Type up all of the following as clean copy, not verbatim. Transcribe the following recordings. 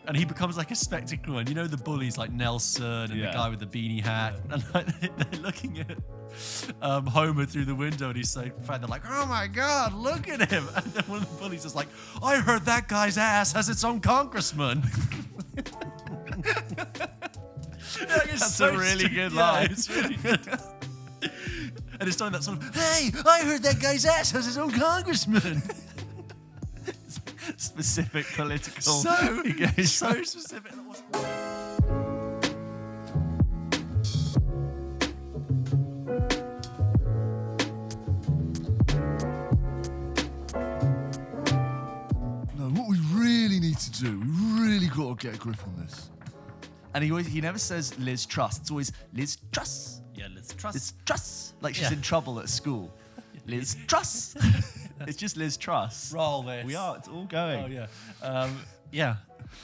And he becomes like a spectacle. And you know the bullies like Nelson and the guy with the beanie hat. And like, they're looking at Homer through the window and he's so fat. They're like, oh my God, look at him. And then one of the bullies is like, I heard that guy's ass has its own congressman. That's a really good line. It's really good. And it's telling that sort of, hey, I heard that guy's ass has his own congressman. Specific political. So specific. No, what we really need to do, we really got to get a grip on this. And he never says Liz Truss. It's always Liz Truss. Yeah, Liz Truss. Liz Truss. Like she's in trouble at school. Liz Truss. It's just Liz Truss. Roll this. We are. It's all going. Oh, yeah.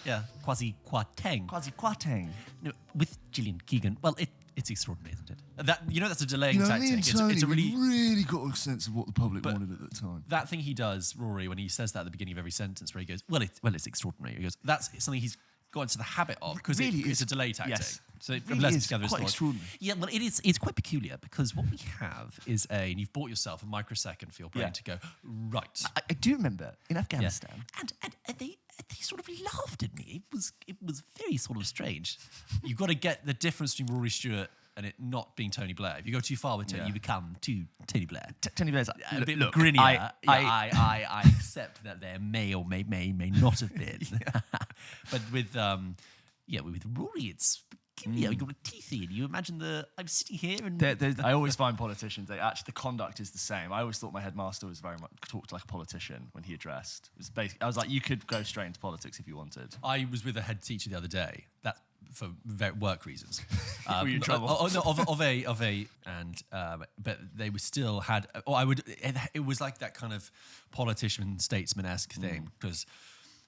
Yeah. Quasi-Quateng. Quasi-Quateng. No, with Gillian Keegan. Well, it's extraordinary, isn't it? That's a delaying You know, tactic. me and Tony, It's a we really got a sense of what the public But wanted at the time. that thing he does, Rory, when he says that at the beginning of every sentence, where he goes, well, it's extraordinary. He goes, that's something he's got into the habit of because Really it's a delay tactic. Yes. So It from really Lesson is Together, quite extraordinary. Yeah, well, it's quite peculiar because what we have is and you've bought yourself a microsecond for your brain to go, right. I do remember in Afghanistan. And they sort of laughed at me. It was very sort of strange. You've got to get the difference between Rory Stewart and it not being Tony Blair. If you go too far with Tony, you become too Tony Blair. Tony Blair's like, A bit look, grinnier. I I accept that there may or may not have been. But with Rory, it's peculiar. You've got a teeth in. You imagine I'm sitting here and I always find politicians, the conduct is the same. I always thought my headmaster was very much talked like a politician when he addressed. It was basically, I was like, you could go straight into politics if you wanted. I was with a head teacher the other day. That for work reasons. Were you in trouble? But they were still had. It was like that kind of politician statesman-esque thing because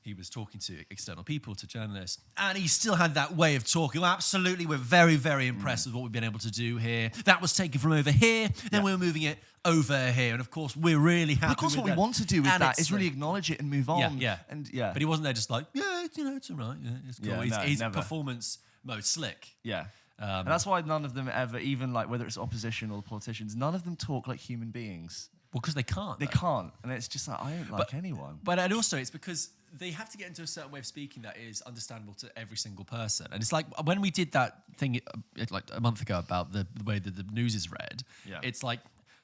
he was talking to external people, to journalists, and he still had that way of talking. Well, absolutely, we're very, very impressed with what we've been able to do here. That was taken from over here, then we're moving it over here, and of course, we're really happy. But of course, what we want to do with that is really acknowledge it and move on. But he wasn't there just like, it's all right, it's cool. Yeah, he's never. Performance mode, slick. Yeah. And that's why none of them ever, even like whether it's opposition or politicians, none of them talk like human beings. Well, because they can't. They can't, and it's just like I don't like anyone. But and also, it's because they have to get into a certain way of speaking that is understandable to every single person. And it's like when we did that thing like a month ago about the way that the news is read. Yeah. It's like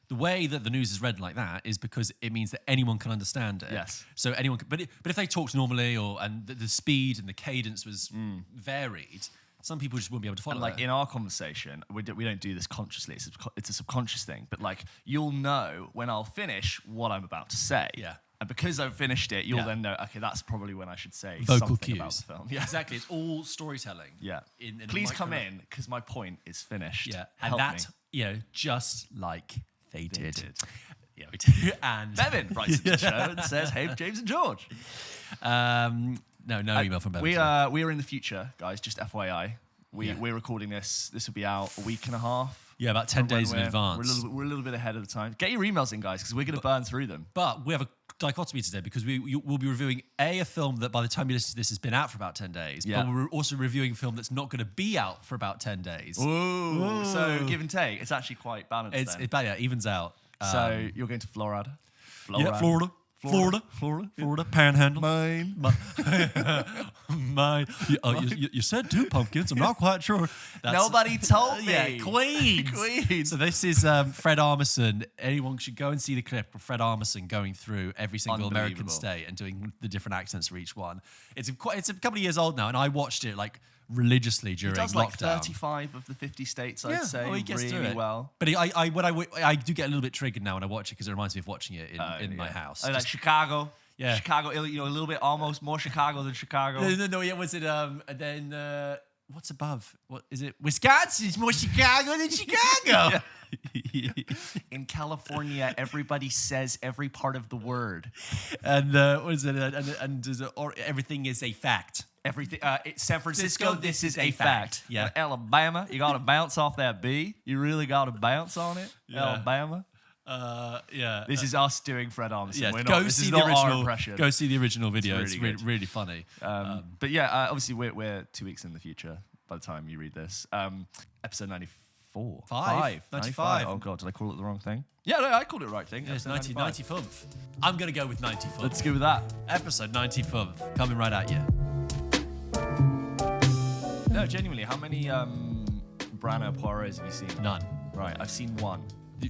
the way that the news is read like that is because it means that anyone can understand it. Yes. So anyone can, but if they talked normally and the speed and the cadence was varied, some people just wouldn't be able to follow. And like in our conversation, we don't do this consciously. It's a subconscious thing. But like you'll know when I'll finish what I'm about to say. Yeah. And because I've finished it, you'll then know, okay, that's probably when I should say vocal something cues about the film. Yeah. Exactly. It's all storytelling. Yeah. In Please come in, because my point is finished. Yeah. Help And me. just like they did. Yeah, we did. And Bevan writes to the show and says, hey, James and George. No email from Bevan. We are in the future, guys, just FYI. We're recording this. This will be out a week and a half. Yeah, about 10 days in advance. We're a little bit ahead of the time. Get your emails in, guys, because we're going to burn through them. But we have a dichotomy today because we'll be reviewing a film that by the time you listen to this has been out for about 10 days. Yeah. But we're also reviewing a film that's not going to be out for about 10 days. Ooh. So give and take. It's actually quite balanced. It evens out. So you're going to Florida? Yeah, Florida, Panhandle, Maine. Maine. You said 2 pumpkins. I'm not quite sure. Nobody told me. Yeah, Queens. Queens. So this is Fred Armisen. Anyone should go and see the clip of Fred Armisen going through every single American state and doing the different accents for each one. It's a couple of years old now, and I watched it like religiously during lockdown. He does lockdown. like 35 of the 50 states, I'd say. He gets really through it well. But I do get a little bit triggered now when I watch it because it reminds me of watching it in my house. I like Chicago. Yeah. Chicago, a little bit almost more Chicago than Chicago. No, yeah, was it, and then, what's above? What is it? Wisconsin is more Chicago than Chicago. In California, everybody says every part of the word. And what is it? Or everything is a fact. Everything. San Francisco, this is a fact. Yeah. Alabama, you got to bounce off that B. You really got to bounce on it. Yeah. Alabama. Yeah. This is us doing Fred Armisen. Yeah, We're go not, this see is the not our original. impression. Go see the original video. It's really really, good. really funny. But yeah, obviously we're 2 weeks in the future by the time you read this. Episode 94. Five. 95. Oh God, did I call it the wrong thing? Yeah, no, I called it the right thing. Yeah, it's Episode 95. I'm going to go with 95. Let's go with that. Episode 95. Coming right at you. No, genuinely, how many Branagh Poirots have you seen? None. Right, I've seen one,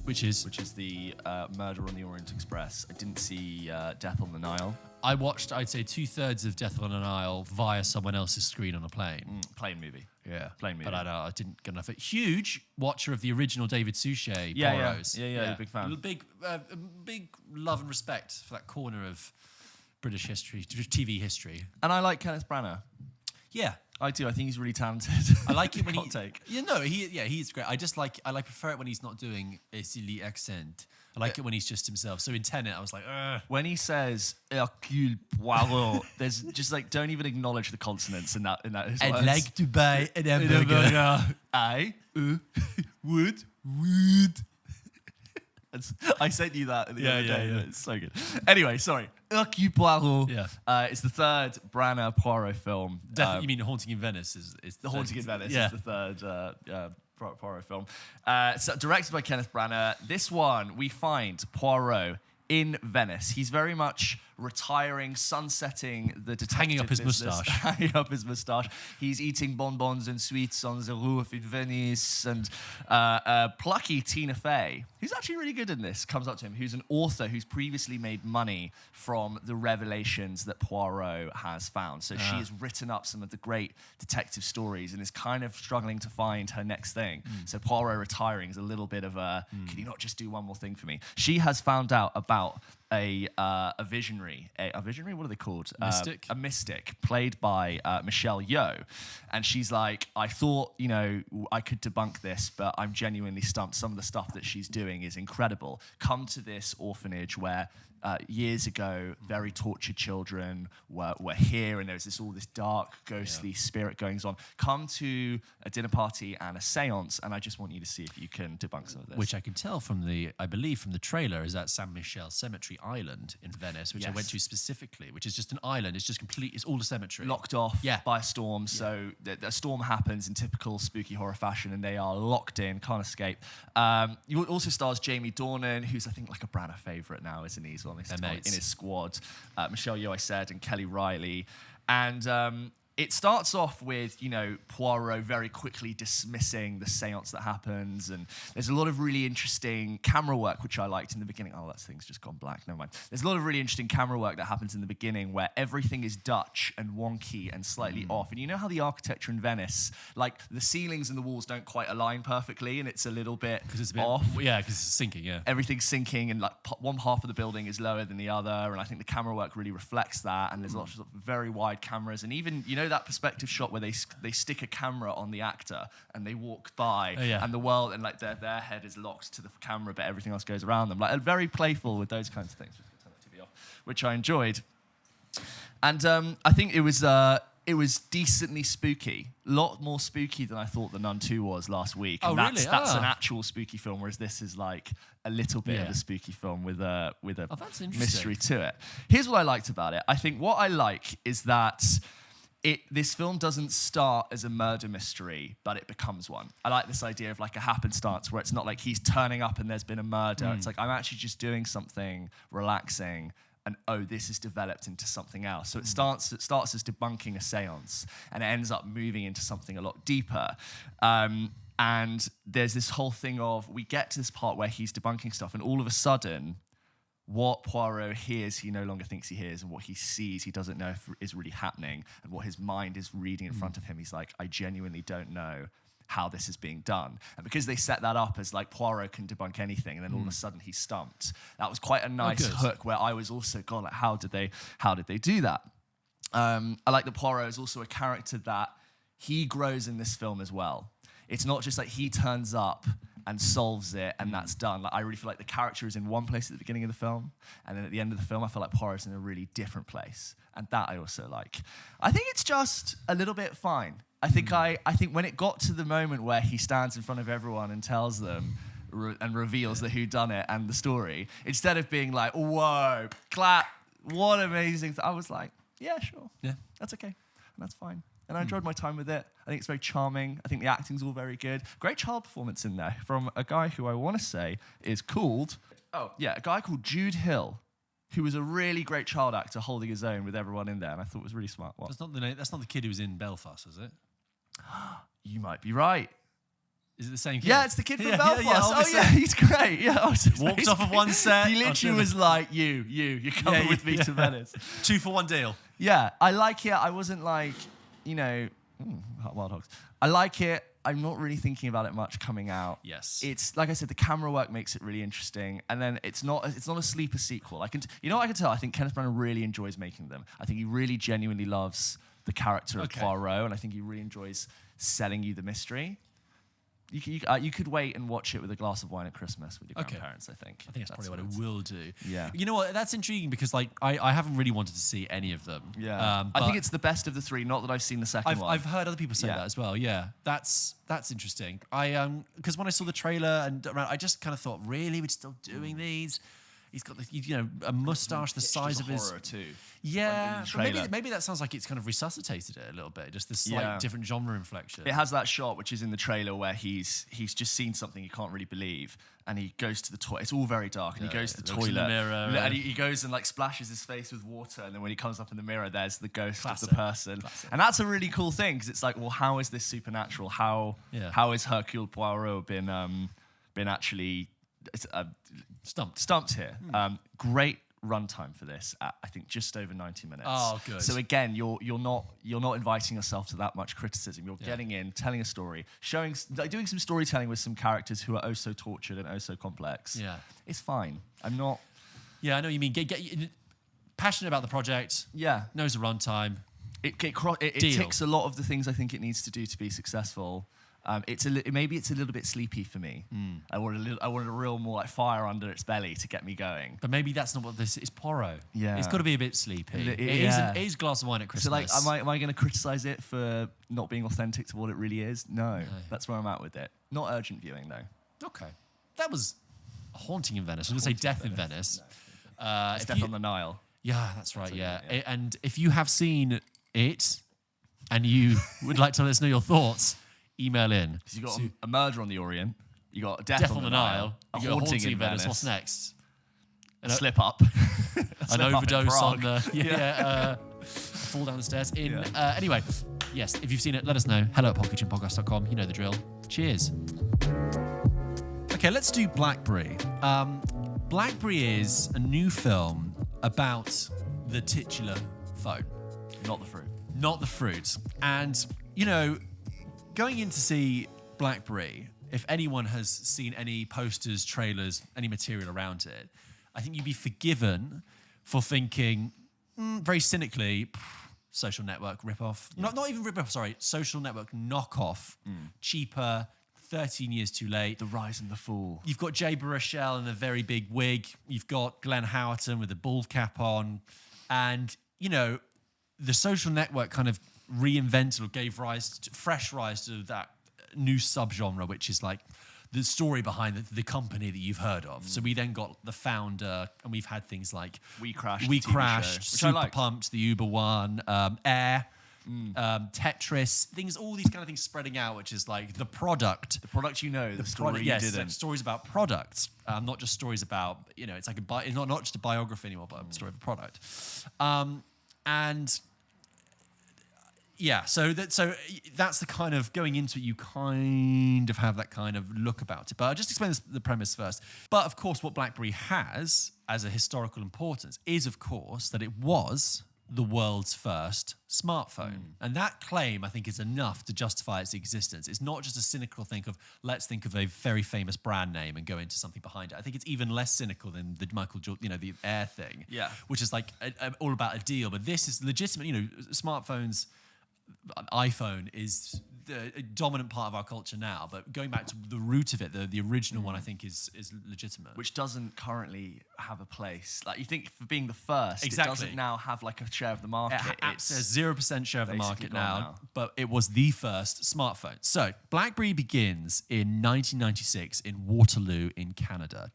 Which is? which is the Murder on the Orient Express. I didn't see Death on the Nile. I watched, I'd say, 2/3 of Death on an Isle via someone else's screen on a plane. Plane movie. Yeah. Plane movie. But I didn't get enough. Huge watcher of the original David Suchet Yeah, Poirots. yeah, you're a big fan. Big love and respect for that corner of British history, TV history. And I like Kenneth Branagh. Yeah. I do. I think he's really talented. I like it when Hot take. he's great. I prefer it when he's not doing a silly accent. I like it when he's just himself. So in Tenet, I was like, ugh. When he says Hercule Poirot, there's just like don't even acknowledge the consonants in that. I'd like to buy an hamburger. I would. I sent you that the other day. yeah. It's so good. Anyway, sorry. Hercule Poirot. Yeah. It's the third Branagh Poirot film. Definitely, you mean Haunting in Venice is The Haunting in Venice Yeah. is the third Poirot film. So directed by Kenneth Branagh. This one, we find Poirot in Venice. He's very much retiring, sunsetting the detective Hanging up his business. moustache. Hanging up his moustache. He's eating bonbons and sweets on the roof in Venice. And plucky Tina Fey, who's actually really good in this, comes up to him, who's an author who's previously made money from the revelations that Poirot has found. So she has written up some of the great detective stories and is kind of struggling to find her next thing. So Poirot retiring is a little bit of a, can you not just do one more thing for me? She has found out about a visionary. A visionary? What are they called? Mystic? A mystic, played by Michelle Yeoh. And she's like, I thought, I could debunk this, but I'm genuinely stumped. Some of the stuff that she's doing is incredible. Come to this orphanage where years ago, very tortured children were here, and there was all this dark, ghostly spirit goings on. Come to a dinner party and a seance, and I just want you to see if you can debunk some of this. Which I can tell I believe from the trailer, is at San Michele Cemetery Island in Venice, which I went to specifically, which is just an island. It's just complete, it's all a cemetery. Locked off by a storm. So a storm happens in typical spooky horror fashion, and they are locked in, can't escape. You also stars Jamie Dornan, who's I think like a Branagh favourite now, isn't he? He's on in his squad. Michelle Yeoh, I said, and Kelly Riley. And it starts off with, Poirot very quickly dismissing the seance that happens. And there's a lot of really interesting camera work, which I liked in the beginning. Oh, that thing's just gone black. Never mind. There's a lot of really interesting camera work that happens in the beginning where everything is Dutch and wonky and slightly off. And you know how the architecture in Venice, like the ceilings and the walls don't quite align perfectly and it's a little bit off? Yeah, because it's sinking, yeah. Everything's sinking and like one half of the building is lower than the other. And I think the camera work really reflects that. And there's lots of very wide cameras. And even, that perspective shot where they stick a camera on the actor and they walk by and the world and like their head is locked to the camera but everything else goes around them, like very playful with those kinds of things. Just turn the TV off, which I enjoyed. And I think it was decently spooky, a lot more spooky than I thought The Nun 2 was last week. And really? That's an actual spooky film, whereas this is like a little bit of a spooky film with a that's interesting. mystery to it. Here's what I liked about it. I think what I like is that this film doesn't start as a murder mystery, but it becomes one. I like this idea of like a happenstance where it's not like he's turning up and there's been a murder. It's like I'm actually just doing something relaxing and this has developed into something else. So it starts as debunking a seance and it ends up moving into something a lot deeper. And there's this whole thing of we get to this part where he's debunking stuff and all of a sudden what Poirot hears, he no longer thinks he hears, and what he sees, he doesn't know if is really happening, and what his mind is reading in front of him, he's like, I genuinely don't know how this is being done. And because they set that up as like Poirot can debunk anything, and then all of a sudden he's stumped, that was quite a nice hook where I was also, God, like, how did they do that? I like that Poirot is also a character that he grows in this film as well. It's not just like he turns up and solves it, and that's done. Like I really feel like the character is in one place at the beginning of the film, and then at the end of the film, I feel like Poirot's in a really different place, and that I also like. I think it's just a little bit fine. I think when it got to the moment where he stands in front of everyone and tells them, and reveals the whodunit and the story, instead of being like, whoa, clap, what amazing. I was like, yeah, sure. Yeah. That's okay. And that's fine. And I enjoyed my time with it. I think it's very charming. I think the acting's all very good. Great child performance in there from a guy who I want to say is called, a guy called Jude Hill, who was a really great child actor holding his own with everyone in there. And I thought it was really smart. What? That's not the kid who was in Belfast, is it? You might be right. Is it the same kid? Yeah, it's the kid from Belfast. obviously. He's great. Yeah, Walked off of one set. He literally was like, you're coming with me to Venice. 2 for 1 deal. Yeah, I like it. I wasn't like, Wild Hogs. I like it. I'm not really thinking about it much coming out. Yes. It's like I said, the camera work makes it really interesting, and then it's not a sleeper sequel. I can tell. I think Kenneth Branagh really enjoys making them. I think he really genuinely loves the character of Poirot, and I think he really enjoys selling you the mystery. You could wait and watch it with a glass of wine at Christmas with your grandparents, I think. I think that's probably what I will do. Yeah. You know what? That's intriguing because I haven't really wanted to see any of them. Yeah. I think it's the best of the 3, not that I've seen the second one. I've heard other people say that as well. Yeah. That's interesting. Because when I saw the trailer and I just kind of thought, really? We're still doing these? He's got a mustache the size of his. Horror too. Yeah, but maybe that sounds like it's kind of resuscitated it a little bit. Just this slight different genre inflection. It has that shot which is in the trailer where he's just seen something he can't really believe, and he goes to the toilet. It's all very dark, and he goes to the toilet, in the mirror, and he goes and like splashes his face with water, and then when he comes up in the mirror, there's the ghost of the person. Classic. And that's a really cool thing because it's like, well, how is this supernatural? How is Hercule Poirot been actually stumped here? Great runtime for this at, I think, just over 90 minutes. Oh, good. So again, you're not inviting yourself to that much criticism. You're getting in, telling a story, doing some storytelling with some characters who are oh so tortured and oh so complex. Yeah, it's fine. I'm not. Yeah, I know what you mean. Get passionate about the project. Yeah, knows the runtime. It ticks a lot of the things I think it needs to do to be successful. Maybe it's a little bit sleepy for me. I wanted a real more like fire under its belly to get me going. But maybe that's not what this is. Poirot. Yeah, it's got to be a bit sleepy. It is a glass of wine at Christmas. So like, am I going to criticize it for not being authentic to what it really is? No, that's where I'm at with it. Not urgent viewing though. Okay, that was A Haunting in Venice. I was going to say Death in Venice. It's Death on the Nile. Yeah, that's right. Yeah, and if you have seen it and you would like to let us know your thoughts, email in. You got a murder on the Orient. You got Death on the Nile. A Haunting in Venice. What's next? A slip up. An overdose on the fall down the stairs. Anyway, yes, if you've seen it, let us know. hello@pulpkitchenpodcast.com. You know the drill. Cheers. Okay, let's do Blackberry. Blackberry is a new film about the titular phone. Not the fruit. Not the fruit. And, going in to see Blackberry, if anyone has seen any posters, trailers, any material around it, I think you'd be forgiven for thinking, very cynically, social network ripoff. Yeah. Not even ripoff, sorry, social network knockoff. Cheaper, 13 years too late. The Rise and the Fall. You've got Jay Baruchel in a very big wig. You've got Glenn Howerton with a bald cap on. And, the social network kind of reinvented or gave fresh rise to that new subgenre, which is like the story behind the company that you've heard of. So we then got the founder, and we've had things like We Crashed, Super Pumped, the Uber one, Air, Tetris, all these kind of things spreading out, which is like the product. The product the story you didn't. Like stories about products, not just stories about, it's like it's not just a biography anymore, but a story of a product. And yeah, so that's the kind of going into it, you kind of have that kind of look about it. But I'll just explain the premise first. But of course, what Blackberry has as a historical importance is, of course, that it was the world's first smartphone. And that claim, I think, is enough to justify its existence. It's not just a cynical think of, let's think of a very famous brand name and go into something behind it. I think it's even less cynical than the Michael Jordan, the Air thing, which is like all about a deal. But this is legitimate. Smartphones an iPhone is the dominant part of our culture now, but going back to the root of it, the original one, I think is legitimate. Which doesn't currently have a place. Like, you think for being the first, Exactly. it doesn't now have like a share of the market. It's a 0% share of the basically market gone now, but it was the first smartphone. So BlackBerry begins in 1996 in Waterloo in Canada.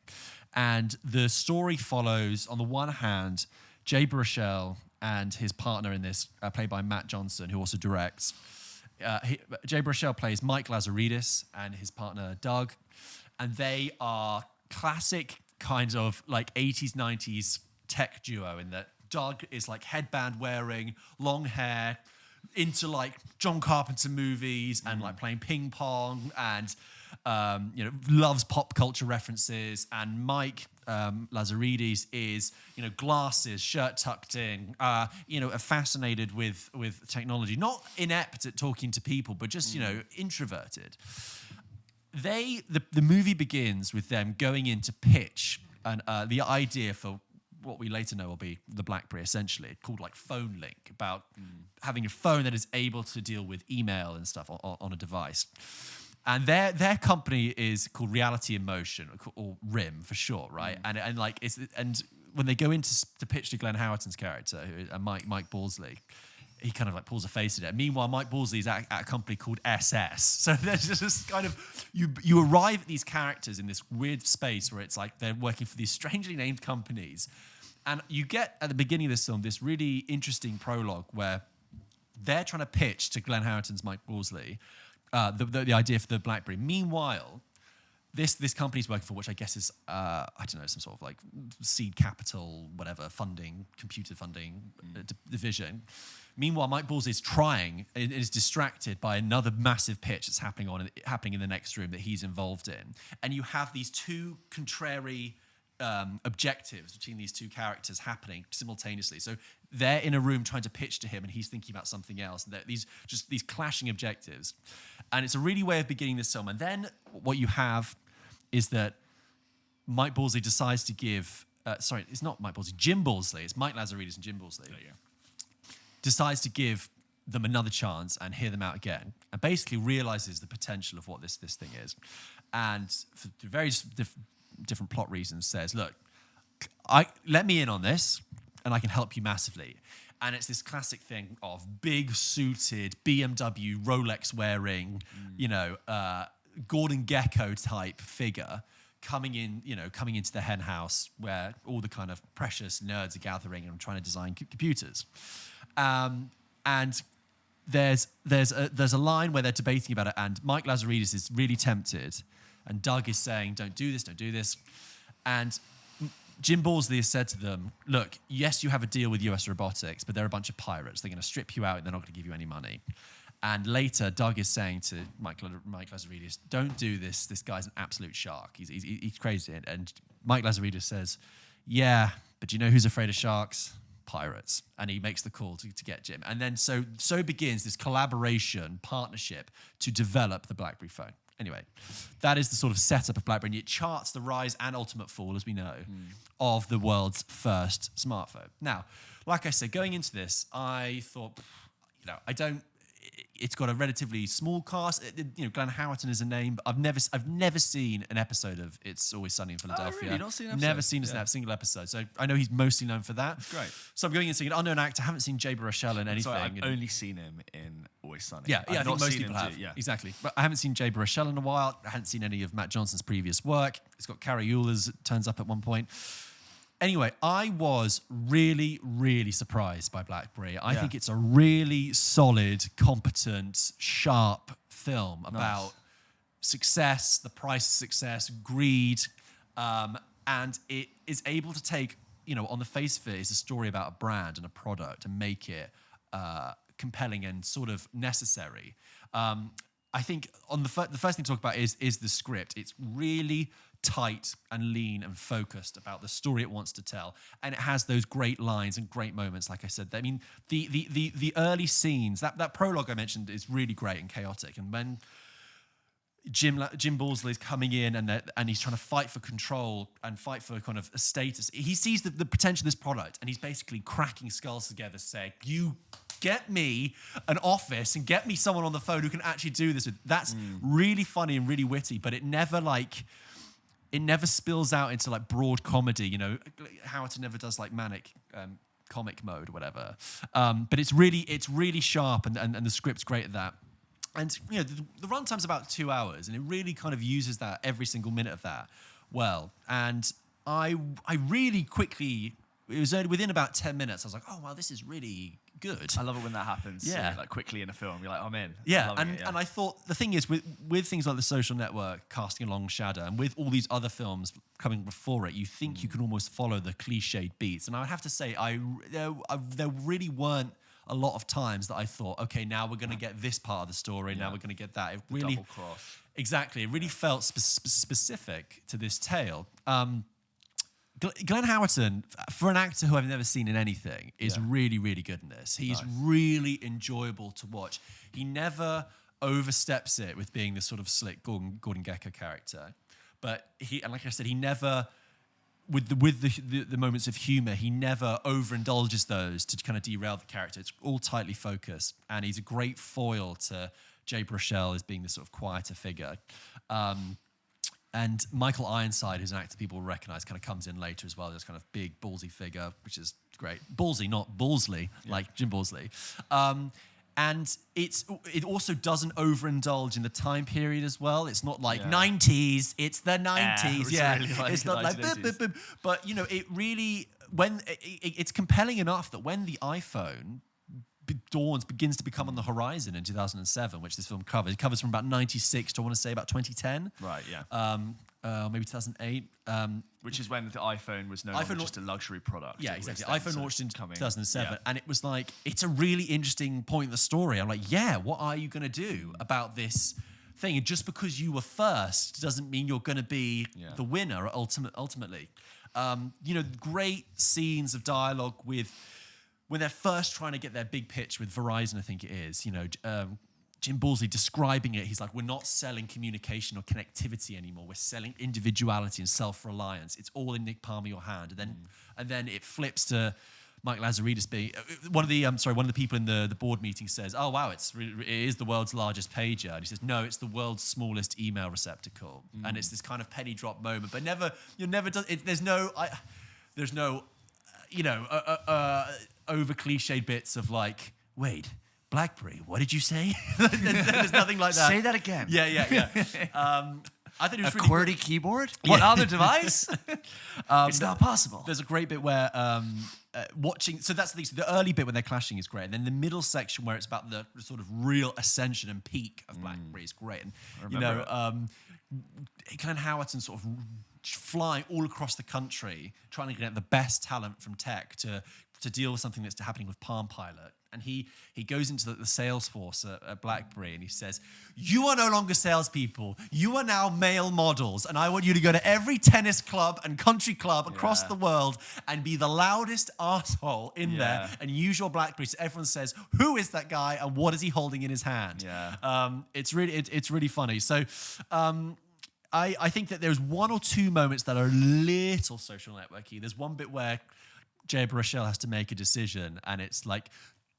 And the story follows, on the one hand, Jay Baruchel and his partner in this, played by Matt Johnson, who also directs. Jay Baruchel plays Mike Lazaridis and his partner Doug, and they are classic kind of like 80s, 90s tech duo in that Doug is like headband wearing, long hair, into like John Carpenter movies and like playing ping pong and loves pop culture references, and Mike Lazaridis is glasses, shirt tucked in, fascinated with technology, not inept at talking to people, but just introverted. The movie begins with them going in to pitch the idea for what we later know will be the BlackBerry, essentially called like Phone Link, about having a phone that is able to deal with email and stuff on a device. And their company is called Reality in Motion, or RIM for short, right? And when they go in to pitch to Glenn Howerton's character, Mike Balsley, he kind of like pulls a face at it. Meanwhile, Mike Balsley is at a company called SS. So there's just this kind of you arrive at these characters in this weird space where it's like they're working for these strangely named companies, and you get at the beginning of this film this really interesting prologue where they're trying to pitch to Glenn Howerton's Mike Balsley the idea for the BlackBerry. Meanwhile, this company's working for, which I guess is some sort of like seed capital, whatever funding, computer funding division. Meanwhile, Mike Balsley is distracted by another massive pitch that's happening in the next room that he's involved in, and you have these two contrary objectives between these two characters happening simultaneously. So they're in a room trying to pitch to him, and he's thinking about something else. And these clashing objectives, and it's a really way of beginning this film. And then what you have is that Mike Balsley decides to give. It's not Mike Balsley. Jim Balsley. It's Mike Lazaridis and Jim Balsley. Decides to give them another chance and hear them out again, and basically realizes the potential of what this thing is, and for various different plot reasons says, look, let me in on this and I can help you massively. And it's this classic thing of big suited BMW Rolex wearing Gordon Gekko type figure coming into the hen house where all the kind of precious nerds are gathering and trying to design computers. And there's a line where they're debating about it, and Mike Lazaridis is really tempted, and Doug is saying, don't do this. And Jim Balsley has said to them, look, yes, you have a deal with US Robotics, but they're a bunch of pirates. They're going to strip you out and they're not going to give you any money. And later, Doug is saying to Mike Lazaridis, don't do this. This guy's an absolute shark. He's crazy. And Mike Lazaridis says, yeah, but you know who's afraid of sharks? Pirates. And he makes the call to get Jim. And then so begins this collaboration, partnership to develop the BlackBerry phone. Anyway, that is the sort of setup of BlackBerry, and it charts the rise and ultimate fall, as we know, of the world's first smartphone. Now, like I said, going into this, I thought, it's got a relatively small cast. Glenn Howerton is a name, but I've never seen an episode of It's Always Sunny in Philadelphia. Oh, really? Not seen an episode? Never seen a single episode. So I know he's mostly known for that. Great. So I'm going in seeing an unknown actor. I haven't seen Jay Baruchel in anything. Sorry, I've only seen him in Always Sunny. Yeah, I think most people have. Yeah. Exactly. But I haven't seen Jay Baruchel in a while. I hadn't seen any of Matt Johnson's previous work. It's got Carrie Euler's turns up at one point. Anyway, I was really, really surprised by BlackBerry. I think it's a really solid, competent, sharp film about success, the price of success, greed, and it is able to take, on the face of it, it's a story about a brand and a product and make it compelling and sort of necessary. I think on the first thing to talk about is the script. It's really tight and lean and focused about the story it wants to tell, and it has those great lines and great moments. Like I said, I mean, the early scenes, that prologue I mentioned is really great and chaotic, and when Jim Balsley is coming in and he's trying to fight for control and fight for kind of a status. He sees the potential of this product, and he's basically cracking skulls together, saying, "You get me an office and get me someone on the phone who can actually do this. That's really funny and really witty, but it never spills out into like broad comedy. You know, Howerton never does like manic comic mode or whatever. But it's really sharp, and the script's great at that. And you know, the runtime's about 2 hours, and it really kind of uses that every single minute of that well. And I really quickly, it was only within about 10 minutes, I was like, oh wow, this is really good. I love it when that happens. Yeah. Like quickly in a film, you're like, I'm in. Yeah, and I thought the thing is with things like The Social Network, Casting a Long Shadow, and with all these other films coming before it, you think you can almost follow the cliched beats. And I would have to say, there really weren't a lot of times that I thought, okay, now we're going to get this part of the story, now we're going to get that. It really, double cross. Exactly, it really felt specific to this tale. Glenn Howerton, for an actor who I've never seen in anything, is really, really good in this. He's really enjoyable to watch. He never oversteps it with being this sort of slick Gordon Gekko character. But and like I said, he never, with the moments of humor, he never overindulges those to kind of derail the character. It's all tightly focused, and he's a great foil to Jay Baruchel as being this sort of quieter figure. And Michael Ironside, who's an actor people recognize, kind of comes in later as well. This kind of big, ballsy figure, which is great. Ballsy, not Ballsley, like Jim Ballsley. And it also doesn't overindulge in the time period as well. It's not like 90s, it's the 90s. It's not like, boop. But, you know, it really, it's compelling enough that when the iPhone begins to become on the horizon in 2007, which this film covers. It covers from about 96 to, I want to say, about 2010. Right, yeah. Maybe 2008. Which is when the iPhone was no longer just a luxury product. Yeah, exactly. iPhone launched in 2007, yeah. and it was like, it's a really interesting point in the story. I'm like, yeah, what are you going to do about this thing? And just because you were first doesn't mean you're going to be the winner ultimately. You know, great scenes of dialogue when they're first trying to get their big pitch with Verizon, I think it is, you know, Jim Ballsley describing it, he's like, we're not selling communication or connectivity anymore. We're selling individuality and self-reliance. It's all in the palm of your hand. And then it flips to Mike Lazaridis being one of the people in the board meeting says, "Oh wow, it is the world's largest pager." And he says, "No, it's the world's smallest email receptacle." And it's this kind of penny drop moment, but there's no over cliched bits of like, wait, Blackberry, what did you say? there's nothing like that. Say that again. Yeah. I think it was a really QWERTY keyboard? What other device? It's not possible. There's a great bit where watching. So that's the early bit when they're clashing is great, and then the middle section where it's about the sort of real ascension and peak of Blackberry is great. And Glenn Howerton sort of flying all across the country, trying to get the best talent from tech to deal with something that's happening with Palm Pilot. And he goes into the sales force at Blackberry and he says, "You are no longer salespeople. You are now male models. And I want you to go to every tennis club and country club across the world and be the loudest arsehole in there and use your Blackberry so everyone says, who is that guy and what is he holding in his hand?" Yeah. It's really funny. So I think that there's one or two moments that are a little Social Networky. There's one bit where Jay Baruchel has to make a decision and it's like,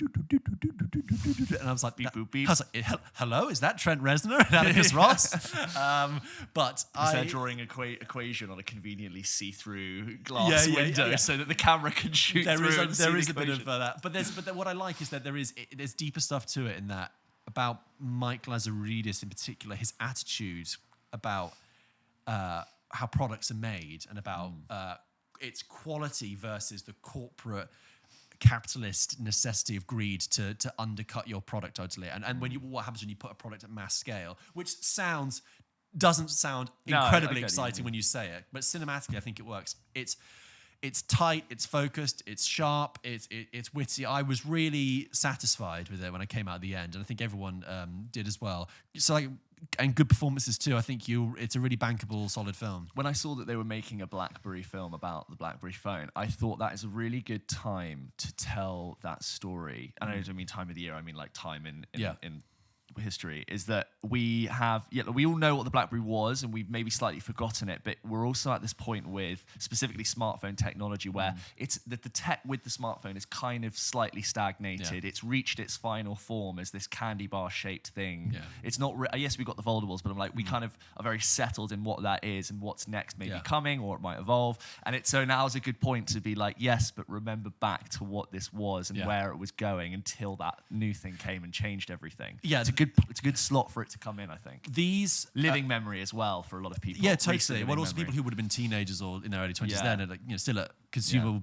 and I was like, beep, boop, beep. I was like, hello, is that Trent Reznor and Atticus Ross? But they're drawing an equation on a conventionally see-through glass window so that the camera can shoot through. There is a bit of that, but what I like is that there's deeper stuff to it in that about Mike Lazaridis in particular, his attitude about how products are made and about its quality versus the corporate capitalist necessity of greed to undercut your product totally. And what happens when you put a product at mass scale, which doesn't sound incredibly exciting when you say it, but cinematically I think it works. It's tight, it's focused, it's sharp, it's witty. I was really satisfied with it when I came out at the end, and I think everyone did as well. So and good performances too. I think it's a really bankable, solid film. When I saw that they were making a Blackberry film about the Blackberry phone, I thought that is a really good time to tell that story. And I don't mean time of the year, I mean like time in history is that we all know what the BlackBerry was, and we've maybe slightly forgotten it, but we're also at this point with specifically smartphone technology where it's that the tech with the smartphone is kind of slightly stagnated. Yeah. It's reached its final form as this candy bar shaped thing. Yeah. It's not. Yes, we've got the foldables, but I'm like, we kind of are very settled in what that is and what's next, maybe coming or it might evolve. And so now is a good point to be like, yes, but remember back to what this was and where it was going until that new thing came and changed everything. Yeah, it's a good slot for it to come in, I think. These living memory as well for a lot of people. Yeah, Recent totally. living Well, also memory. people who would have been teenagers or in their early 20s then, and still at consumer,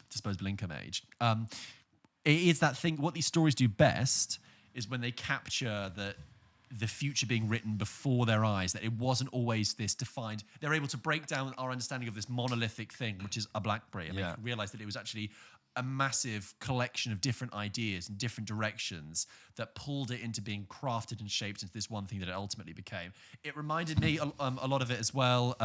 disposable income age. It is that thing. What these stories do best is when they capture the future being written before their eyes. That it wasn't always this defined. They're able to break down our understanding of this monolithic thing, which is a BlackBerry, and make realize that it was actually a massive collection of different ideas and different directions that pulled it into being crafted and shaped into this one thing that it ultimately became. It reminded me a lot of it as well.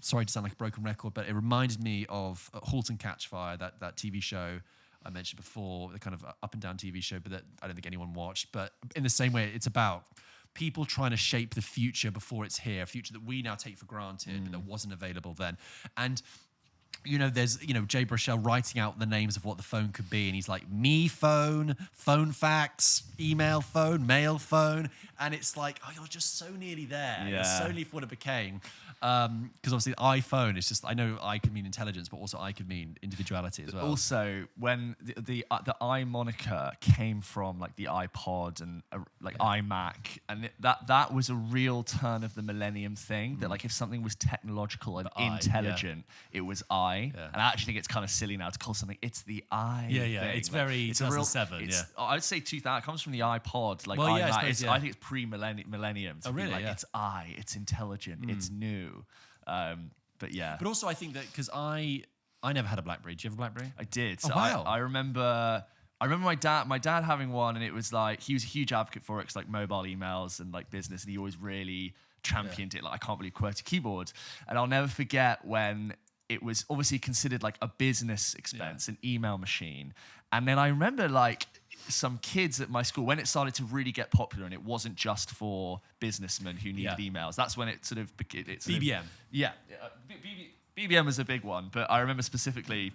Sorry to sound like a broken record, but it reminded me of *Halt and Catch Fire*, that TV show I mentioned before, the kind of up and down TV show, but that I don't think anyone watched. But in the same way, it's about people trying to shape the future before it's here, a future that we now take for granted, but that wasn't available then. And there's, Jay Baruchel writing out the names of what the phone could be. And he's like, me phone, phone fax, email phone, mail phone. And it's like, oh, you're just so nearly there. You're so nearly for what it became. Because obviously iPhone is just, I know I could mean intelligence, but also I could mean individuality as well. Also, when the I moniker came from like the iPod and iMac, and that was a real turn of the millennium thing, that like if something was technological and intelligent, it was I. Yeah. And I actually think it's kind of silly now to call something, it's the I thing. It's very, it's 2007, I would say 2000, it comes from the iPod, like well, iMac. I think it's pre-millennium. Oh, really? Like, it's it's intelligent, it's new. But yeah. But also I think that, because I never had a BlackBerry. Did you have a BlackBerry? I did. So wow. I remember my dad having one, and it was like, he was a huge advocate for it, because like mobile emails and like business, and he always really championed it. Like, I can't believe QWERTY keyboard. And I'll never forget when it was obviously considered like a business expense, an email machine. And then I remember like some kids at my school, when it started to really get popular, and it wasn't just for businessmen who needed emails. That's when it sort of... BBM. BBM was a big one, but I remember specifically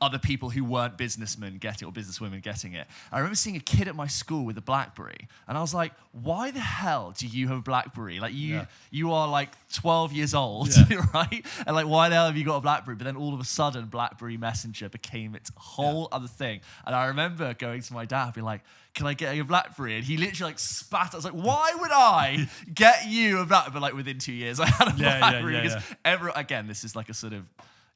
other people who weren't businessmen getting it, or businesswomen getting it. I remember seeing a kid at my school with a BlackBerry, and I was like, why the hell do you have a BlackBerry? Like, you are like 12 years old, right? And like, why the hell have you got a BlackBerry? But then all of a sudden, BlackBerry Messenger became its whole other thing. And I remember going to my dad and being like, can I get a BlackBerry? And he literally like spat. I was like, why would I get you a BlackBerry? But like within 2 years, I had a BlackBerry. Because again, this is like a sort of,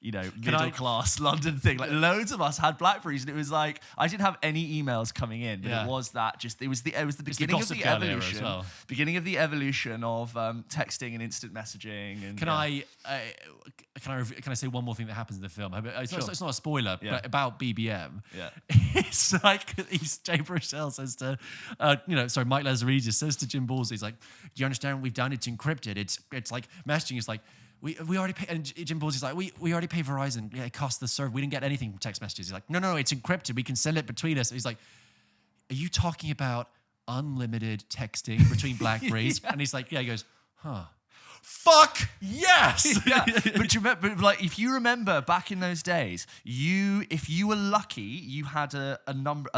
middle class London thing. Like, loads of us had BlackBerries, and it was like, I didn't have any emails coming in, but it was the beginning of the evolution. As well. Beginning of the evolution of texting and instant messaging. And can I say one more thing that happens in the film? It's not a spoiler, but about BBM. Yeah. It's like Jay Baruchel says to, Mike Lazaridis says to Jim Balls, he's like, do you understand what we've done? It's encrypted. It's like messaging is like, we already pay, and Jim Balls is like, we already pay Verizon. Yeah, it costs the server. We didn't get anything from text messages. He's like, no, it's encrypted. We can send it between us. And he's like, are you talking about unlimited texting between BlackBerries? And he's like, he goes, huh. Fuck yes. But like, if you remember back in those days, if you were lucky, you had a number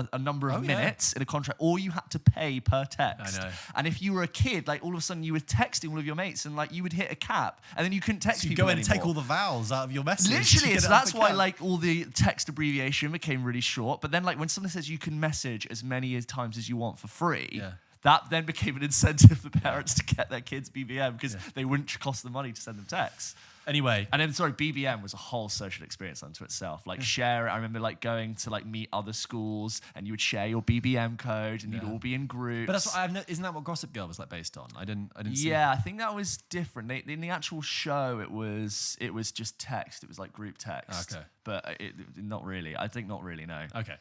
of minutes in a contract, or you had to pay per text. I know. And if you were a kid, like all of a sudden you were texting all of your mates, and like you would hit a cap, and then you couldn't text people go in anymore. and take all the vowels out of your message. Literally, so that's why like all the text abbreviation became really short. But then like when someone says you can message as many times as you want for free. That then became an incentive for parents to get their kids BBM, because they wouldn't cost them money to send them texts. Anyway. And then, BBM was a whole social experience unto itself. Like, share it. I remember, like, going to, like, meet other schools, and you would share your BBM code, and you'd all be in groups. But that's what isn't that what Gossip Girl was, like, based on? I didn't see. Yeah, I think that was different. In the actual show, it was just text. It was, like, group text. Okay. but not really. I think not really. No. Okay.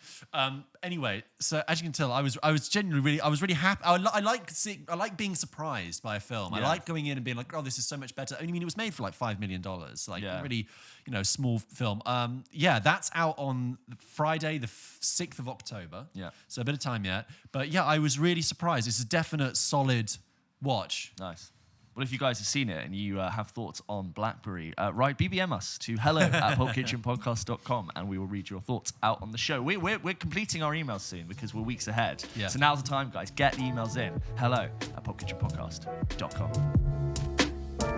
Anyway, so as you can tell, I was genuinely really happy. I like being surprised by a film. I Yeah. like going in and being like, oh, this is so much better. I mean, it was made for like $5 million. Like Yeah. really, small film. Yeah, that's out on Friday, the 6th of October. Yeah. So a bit of time yet. But yeah, I was really surprised. It's a definite solid watch. Nice. Well, if you guys have seen it and you have thoughts on Blackberry, write BBM us to hello@pulpkitchenpodcast.com and we will read your thoughts out on the show. We're completing our emails soon because we're weeks ahead. Yeah. So now's the time, guys. Get the emails in. hello@pulpkitchenpodcast.com.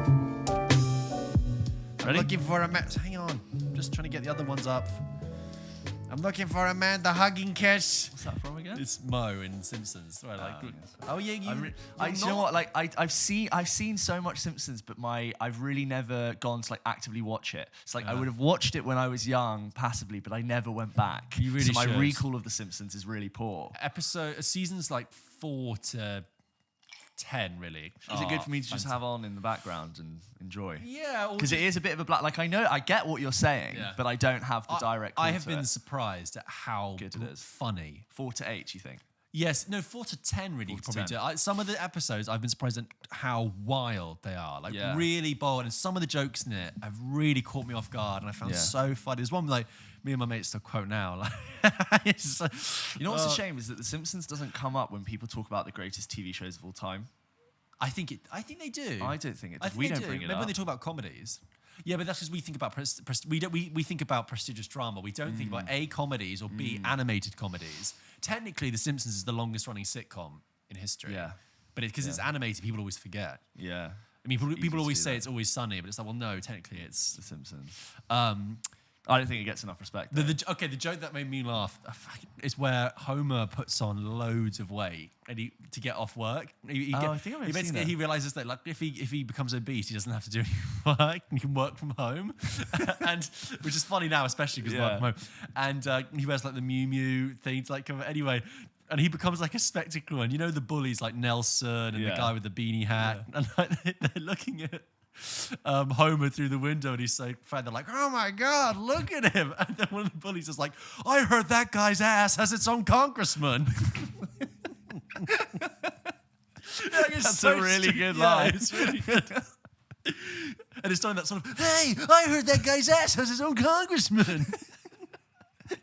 I'm Ready? looking for a man. Hang on. I'm just trying to get the other ones up. I'm looking for a man, the hugging kiss. What's that from again? It's Mo in Simpsons. Right, like, yes. oh yeah, you you know not- what? Like I've seen so much Simpsons, but I've really never gone to like actively watch it. It's like I would have watched it when I was young, passively, but I never went back. You really so my should. recall of The Simpsons is really poor. seasons like 4 to 10, really. Is it good for me to just have on in the background and enjoy? Yeah, or Because it is a bit of a black. Like I get what you're saying, Yeah. but I don't have the direct. I call have to been it. surprised at how Good it is. funny. 4 to 8. You think? Yes, no, 4 to 10 really 4 to probably 10. do. Some of the episodes I've been surprised at how wild they are, like Yeah. really bold, and some of the jokes in it have really caught me off guard, and I found Yeah. so funny. There's one like me and my mates still quote now, like it's just like, You know what's a shame is that The Simpsons doesn't come up when people talk about the greatest TV shows of all time. I think they do. I don't think it I does. think We they don't do. bring it Remember when up. they talk about comedies? Yeah, but that's because we think about we think about prestigious drama. We don't think about A, comedies, or B, animated comedies. Technically, The Simpsons is the longest running sitcom in history. Yeah. But because it's animated, people always forget. Yeah. I mean, Easy people to always do say that. it's always sunny, but it's like, well, no, technically it's. The Simpsons. Um, I don't think it gets enough respect. the the joke that made me laugh is where Homer puts on loads of weight and to get off work. I think I may have seen that. He realizes that like if he becomes obese, he doesn't have to do any work and he can work from home, and which is funny now, especially because work from home. And he wears like the Mew Mew thing to like cover anyway. And he becomes like a spectacle, and you know the bullies like Nelson and the Yeah. guy with the beanie hat, and like, they're looking at Homer through the window, and he's so fat. They're like, "Oh my God, look at him!" And then one of the bullies is like, "I heard that guy's ass has its own congressman." That's a really good line. It's really good. And it's done that sort of, "Hey, I heard that guy's ass has his own congressman."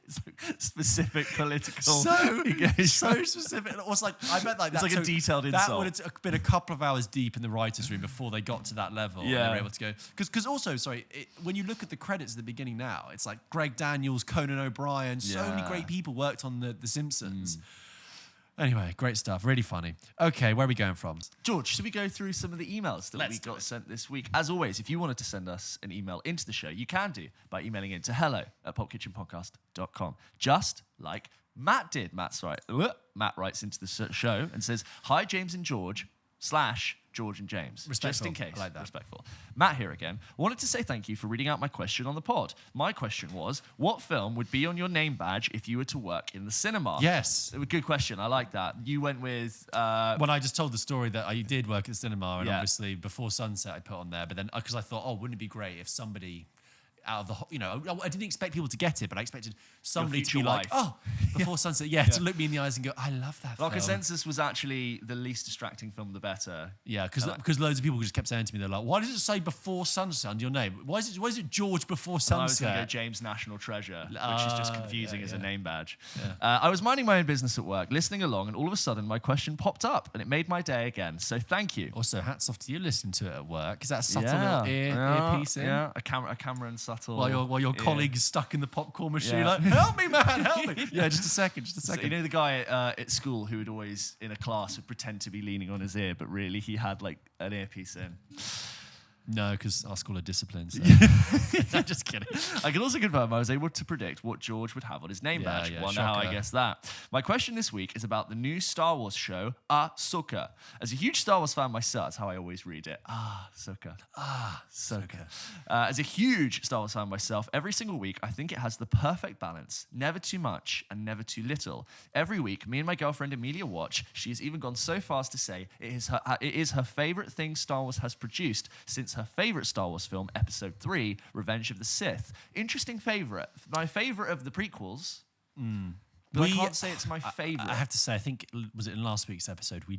It's like specific political. So engagement. specific. And it was like, I bet like It's that, like a detailed That insult. would have been a couple of hours deep in the writers' room before they got to that level. And they Yeah. were able to go because also, sorry, when you look at the credits at the beginning now, it's like Greg Daniels, Conan O'Brien, so many Yeah. great people worked on the Simpsons. Anyway, great stuff, really funny. Okay, where are we going from? George, should we go through some of the emails that Let's we do got it. sent this week? As always, if you wanted to send us an email into the show, you can do by emailing in to hello@popkitchenpodcast.com. Just like Matt did. Matt writes into the show and says, "Hi, James and George / George and James." Just Respectful. in case. I like that. Respectful. Matt here again. Wanted to say thank you for reading out my question on the pod. My question was, what film would be on your name badge if you were to work in the cinema? Yes. Good question. I like that. You went with... When I just told the story that I did work at the cinema, and Yeah. obviously Before Sunset I put on there, but then because I thought, oh, wouldn't it be great if somebody out of the, I didn't expect people to get it, but I expected somebody to be future like, wife. oh, Before Sunset, to look me in the eyes and go, I love that Our film. consensus was actually the least distracting film, the better. Yeah, because loads of people just kept saying to me, they're like, why does it say Before Sunset under your name? Why is it George Before And I was going to go Sunset? James National Treasure, which is just confusing as a yeah. name badge. I was minding my own business at work, listening along, and all of a sudden my question popped up, and it made my day again. So thank you. Also, hats off to you listening to it at work. Is that a subtle little earpiece in? Yeah, a camera and subtle. While your colleague's stuck in the popcorn machine, Yeah. like, help me, man, help me. Yeah, just a second. So, you know the guy at school who would always, in a class, would pretend to be leaning on his ear, but really he had like an earpiece in. No, because our school of discipline. So. I'm just kidding. I can also confirm I was able to predict what George would have on his name badge. Wonder how I shocker. guessed that. My question this week is about the new Star Wars show, Ahsoka. As a huge Star Wars fan myself, that's how I always read it. Ahsoka. Ahsoka. As a huge Star Wars fan myself, every single week I think it has the perfect balance. Never too much and never too little. Every week, me and my girlfriend Amelia watch. She has even gone so far as to say it is her favorite thing Star Wars has produced since her her favorite Star Wars film, Episode 3, Revenge of the Sith. Interesting favorite. My favorite of the prequels. But I can't say it's my favorite. I have to say, I think, was it in last week's episode, we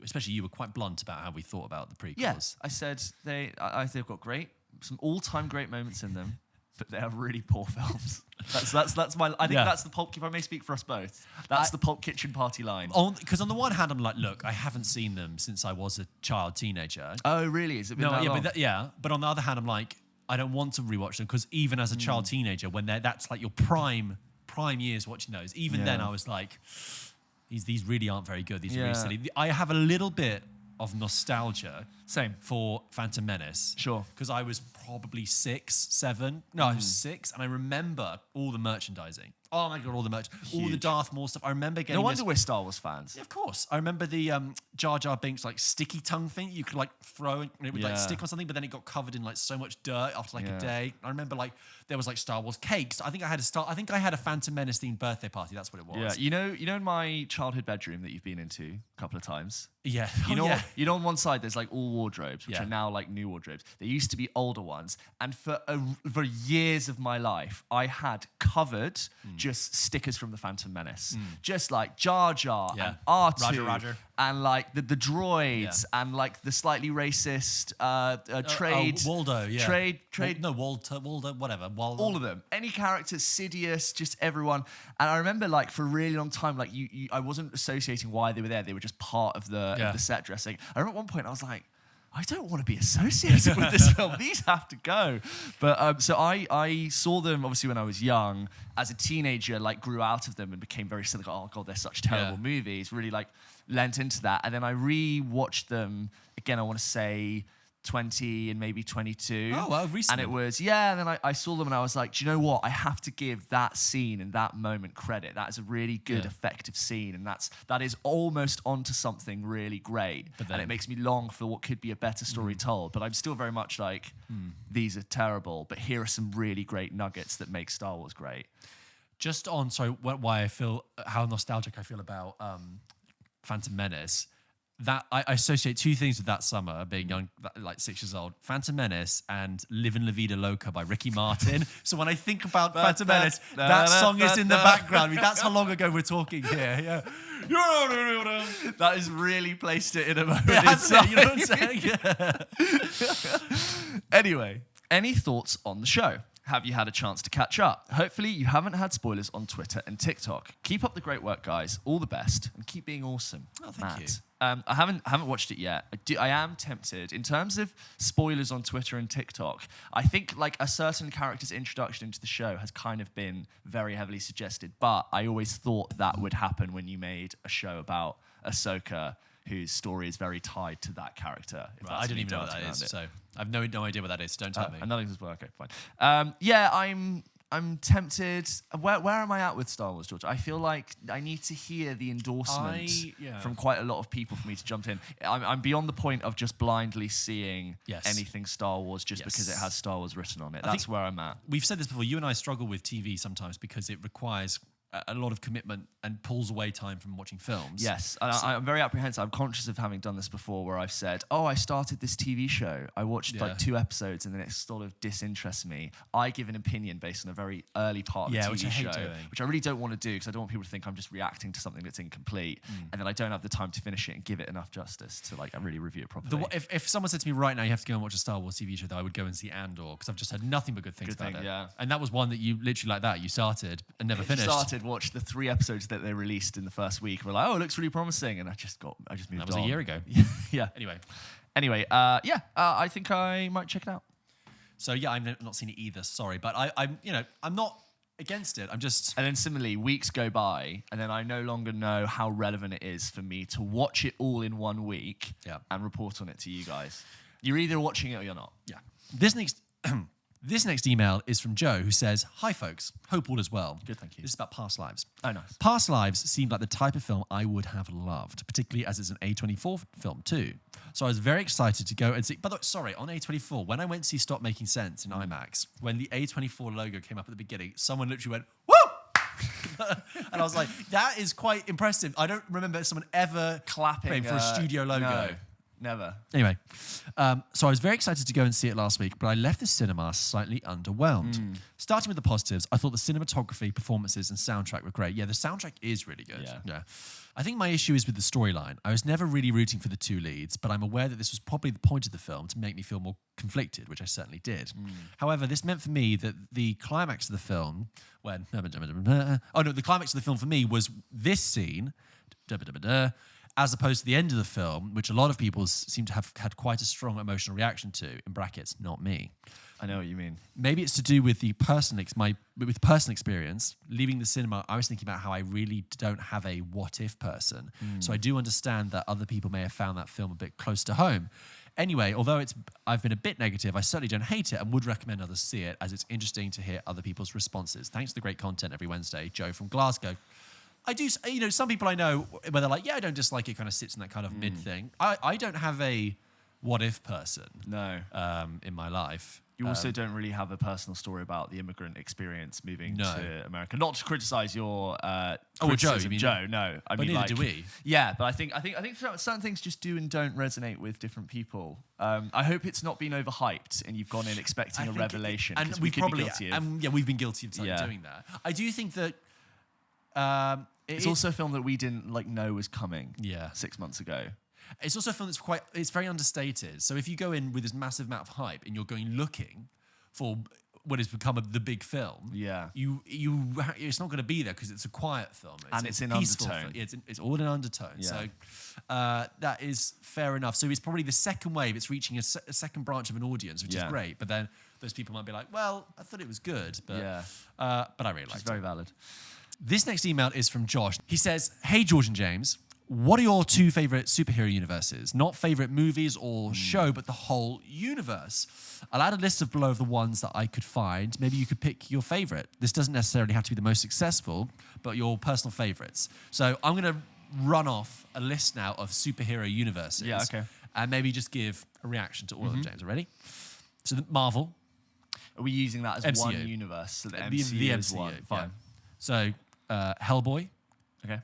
especially you were quite blunt about how we thought about the prequels. Yes, I said I think they've got some all-time great moments in them, but they are really poor films. That's my. I think that's the pulp. If I may speak for us both, that's the Pulp Kitchen party line. Because on the one hand, I'm like, look, I haven't seen them since I was a teenager. Oh, really? Is it been that long? But on the other hand, I'm like, I don't want to rewatch them because even as a child teenager, when that's like your prime years watching those, even then I was like, these really aren't very good. These are really silly. I have a little bit of nostalgia. Same. For Phantom Menace. Sure. Because I was probably 6, 7. No, I was 6, and I remember all the merchandising. Oh my God, all the merch. All the Darth Maul stuff. I remember getting No wonder we're Star Wars fans. Yeah, of course. I remember the Jar Jar Binks like sticky tongue thing you could like throw and it would like stick on something, but then it got covered in like so much dirt after like a day. I remember like there was like Star Wars cakes. I think I had a Phantom Menace themed birthday party. That's what it was. Yeah. You know in my childhood bedroom that you've been into a couple of times? Yeah. You know on one side there's like all wardrobes, which are now like new wardrobes. There used to be older ones, and for years of my life, I had covered just stickers from the Phantom Menace, just like Jar Jar and R2, Roger. and like the droids and like the slightly racist trade Waldo, trade. Waldo, whatever. Waldo. All of them, any character, Sidious, just everyone. And I remember like for a really long time, like I wasn't associating why they were there. They were just part of the set dressing. I remember at one point I was like, I don't want to be associated with this film. These have to go. But so I saw them obviously when I was young. As a teenager, like grew out of them and became very silly. Like, oh God, they're such terrible movies. Really like lent into that. And then I re-watched them again. I want to say 20 and maybe 22. Oh, well, recently. And it was, and then I saw them and I was like, do you know what? I have to give that scene and that moment credit. That is a really good, effective scene. And that is almost onto something really great. And it makes me long for what could be a better story told. But I'm still very much like, these are terrible, but here are some really great nuggets that make Star Wars great. Just on, why I feel, how nostalgic I feel about Phantom Menace. That I associate two things with that summer, being young, like 6 years old: Phantom Menace and "Livin' La Vida Loca" by Ricky Martin. So when I think about Phantom Menace, that song is in the background. I mean, that's how long ago we're talking here. Yeah, that has really placed it in a moment. You know what I'm saying? Anyway, any thoughts on the show? Have you had a chance to catch up? Hopefully you haven't had spoilers on Twitter and TikTok. Keep up the great work, guys. All the best, and keep being awesome. Oh, thank you. I haven't watched it yet. I am tempted. In terms of spoilers on Twitter and TikTok, I think like a certain character's introduction into the show has kind of been very heavily suggested, but I always thought that would happen when you made a show about Ahsoka, whose story is very tied to that character. Right, I didn't even know what that is, so I've no idea what that is. Don't tell me. Nothing's as well. Okay, fine. I'm tempted. Where am I at with Star Wars, George? I feel like I need to hear the endorsement from quite a lot of people for me to jump in. I'm beyond the point of just blindly seeing anything Star Wars just because it has Star Wars written on it. That's where I'm at. We've said this before. You and I struggle with TV sometimes because it requires a lot of commitment and pulls away time from watching films. Yes, I'm very apprehensive. I'm conscious of having done this before where I've said, I started this TV show. I watched like 2 episodes and then it sort of disinterests me. I give an opinion based on a very early part of the TV show, which I really don't want to do because I don't want people to think I'm just reacting to something that's incomplete and then I don't have the time to finish it and give it enough justice to like really review it properly. If someone said to me right now, you have to go and watch a Star Wars TV show, though, I would go and see Andor because I've just heard nothing but good things about it. Yeah. And that was one that you literally like that. You started and never finished. Watched the 3 episodes that they released in the first week. We're like, it looks really promising, and I just moved on. That was a year ago. Yeah. Anyway, I think I might check it out. So I've not seen it either. Sorry, but I'm not against it. I'm just. And then similarly, weeks go by, and then I no longer know how relevant it is for me to watch it all in 1 week and report on it to you guys. You're either watching it or you're not. Yeah. This next email is from Joe, who says, "Hi, folks. Hope all is well. Good, thank you. This is about Past Lives. Oh, nice. Past Lives seemed like the type of film I would have loved, particularly as it's an A24 film too. So I was very excited to go and see. By the way, sorry, on A24, when I went to see Stop Making Sense in IMAX, when the A24 logo came up at the beginning, someone literally went, woo! And I was like, that is quite impressive. I don't remember someone ever clapping for a studio logo. No. Never. Anyway, so I was very excited to go and see it last week, but I left the cinema slightly underwhelmed. Starting with the positives, I thought the cinematography, performances, and soundtrack were great. Yeah, the soundtrack is really good. Yeah. I think my issue is with the storyline. I was never really rooting for the two leads, but I'm aware that this was probably the point of the film to make me feel more conflicted, which I certainly did. However, this meant for me that the climax of the film, the climax of the film for me was this scene, as opposed to the end of the film, which a lot of people seem to have had quite a strong emotional reaction to, in brackets, not me. I know what you mean. Maybe it's to do with the personal experience. Leaving the cinema, I was thinking about how I really don't have a what-if person. So I do understand that other people may have found that film a bit close to home. Anyway, although I've been a bit negative, I certainly don't hate it and would recommend others see it, as it's interesting to hear other people's responses. Thanks for the great content every Wednesday. Joe from Glasgow. I do, some people I know where they're like, yeah, I don't dislike it, kind of sits in that kind of mid thing. I don't have a what-if person in my life. You also don't really have a personal story about the immigrant experience moving to America. Not to criticize your Joe. You mean Joe? No, I mean, neither do we. Yeah, but I think certain things just do and don't resonate with different people. I hope it's not been overhyped and you've gone in expecting a revelation. And we've been guilty of doing that. I do think that it's also a film that we didn't know was coming. 6 months ago. It's also a film it's very understated. So if you go in with this massive amount of hype and you're looking for what has become the big film, it's not going to be there because it's a quiet film. It's in undertone. It's all in undertone. Yeah. So that is fair enough. So it's probably the second wave. It's reaching a second branch of an audience, which is great. But then those people might be like, well, I thought it was good. But I really liked it. It's very valid. This next email is from Josh. He says, hey, George and James, what are your two favorite superhero universes? Not favorite movies or show, but the whole universe. I'll add a list below of the ones that I could find. Maybe you could pick your favorite. This doesn't necessarily have to be the most successful, but your personal favorites. So I'm going to run off a list now of superhero universes. Yeah, okay. And maybe just give a reaction to all of them, James. Ready? So Marvel. Are we using that as MCU. One universe? So the The MCU is MCU, one. Fine. yeah. So Hellboy. Okay.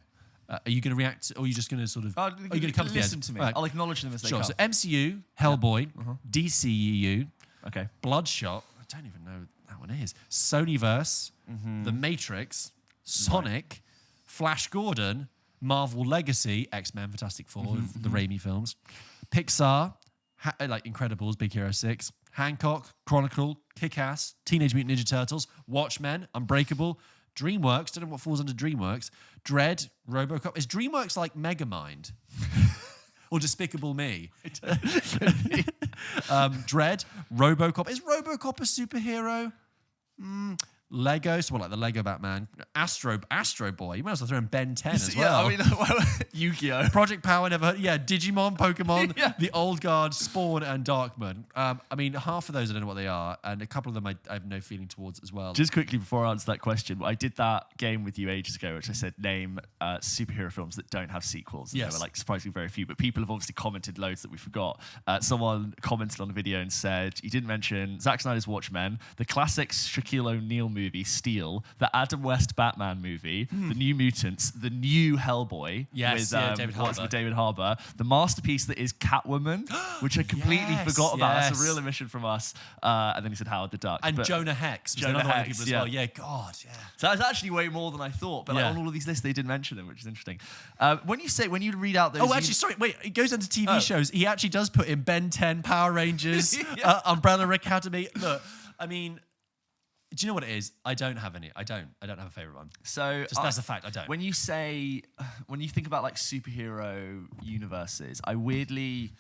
Are you going to react, or are you just going to sort of... are you going to come to the listen end? to me. Right. I'll acknowledge them as they Sure. come. So MCU, Hellboy, DCEU, Okay. Bloodshot. I don't even know what that one is. Sonyverse, The Matrix, Sonic, Flash Gordon, Marvel Legacy, X-Men, Fantastic Four, the Raimi films, Pixar, like Incredibles, Big Hero 6, Hancock, Chronicle, Kick-Ass, Teenage Mutant Ninja Turtles, Watchmen, Unbreakable, DreamWorks, don't know what falls under DreamWorks, Dread, RoboCop. Is DreamWorks like Megamind? Or Despicable Me? Dread, RoboCop. Is RoboCop a superhero? Lego, so like the Lego Batman. Astro Boy. You might as well throw in Ben 10 as well. Yeah, I mean, Yu-Gi-Oh! Project Power, never heard. Yeah, Digimon, Pokemon, the Old Guard, Spawn, and Darkman. I mean, half of those I don't know what they are, and a couple of them I have no feeling towards as well. Just quickly before I answer that question, I did that game with you ages ago, which I said name superhero films that don't have sequels. And there were surprisingly very few, but people have obviously commented loads that we forgot. Someone commented on the video and said, you didn't mention Zack Snyder's Watchmen, the classic Shaquille O'Neal movie, Steel, the Adam West Batman movie, the New Mutants, the new Hellboy with David Harbour, the masterpiece that is Catwoman, which I completely forgot about. That's a real omission from us. And then he said Howard the Duck. And Jonah Hex. Jonah Hex, as well. Yeah, God, yeah. So that's actually way more than I thought. But on all of these lists, they did mention them, which is interesting. When you read out those... Oh, actually, sorry, wait. It goes into TV shows. He actually does put in Ben 10, Power Rangers, Umbrella Academy. Look, I mean... Do you know what it is? I don't have any. I don't have a favorite one. So that's a fact. I don't. When you think about like superhero universes, I weirdly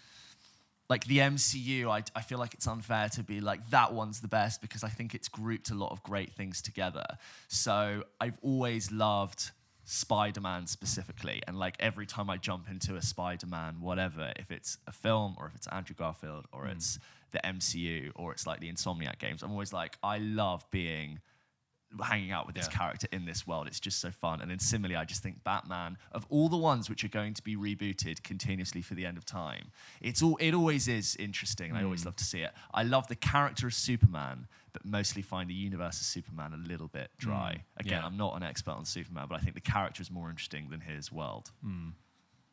like the MCU. I feel like it's unfair to be like that one's the best because I think it's grouped a lot of great things together. So I've always loved Spider-Man specifically, and like every time I jump into a Spider-Man, whatever, if it's a film or if it's Andrew Garfield or it's the MCU or it's like the Insomniac games, I'm always like, I love hanging out with this character in this world. It's just so fun. And then similarly, I just think Batman, of all the ones which are going to be rebooted continuously for the end of time, it always is interesting, and I always love to see it. I love the character of Superman, but mostly find the universe of Superman a little bit dry. Again, I'm not an expert on Superman, but I think the character is more interesting than his world.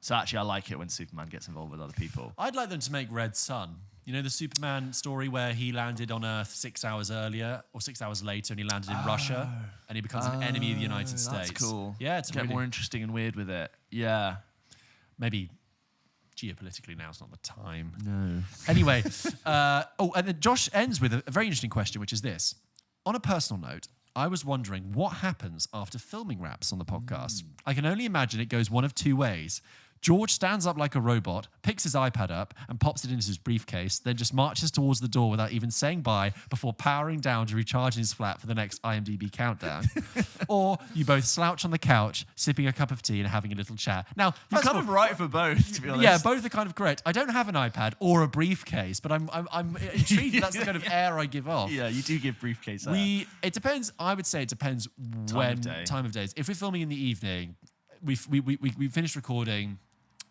So actually, I like it when Superman gets involved with other people. I'd like them to make Red Sun. You know the Superman story where he landed on Earth 6 hours earlier or 6 hours later, and he landed in Russia, and he becomes an enemy of the United States. That's cool. Yeah, it's Get really more interesting and weird with it. Yeah. maybe geopolitically now's not the time. No. Anyway, and then Josh ends with a very interesting question, which is this. On a personal note, I was wondering what happens after filming wraps on the podcast. I can only imagine it goes one of two ways. George stands up like a robot, picks his iPad up and pops it into his briefcase, then just marches towards the door without even saying bye before powering down to recharge in his flat for the next IMDb countdown. Or you both slouch on the couch, sipping a cup of tea and having a little chat. Now, You're first of kind of all, right for both, to be honest. yeah, both are kind of correct. I don't have an iPad or a briefcase, but I'm intrigued. That's the kind of air I give off. Yeah, you do give briefcase air. It depends. I would say it depends time of days. If we're filming in the evening, we finished recording,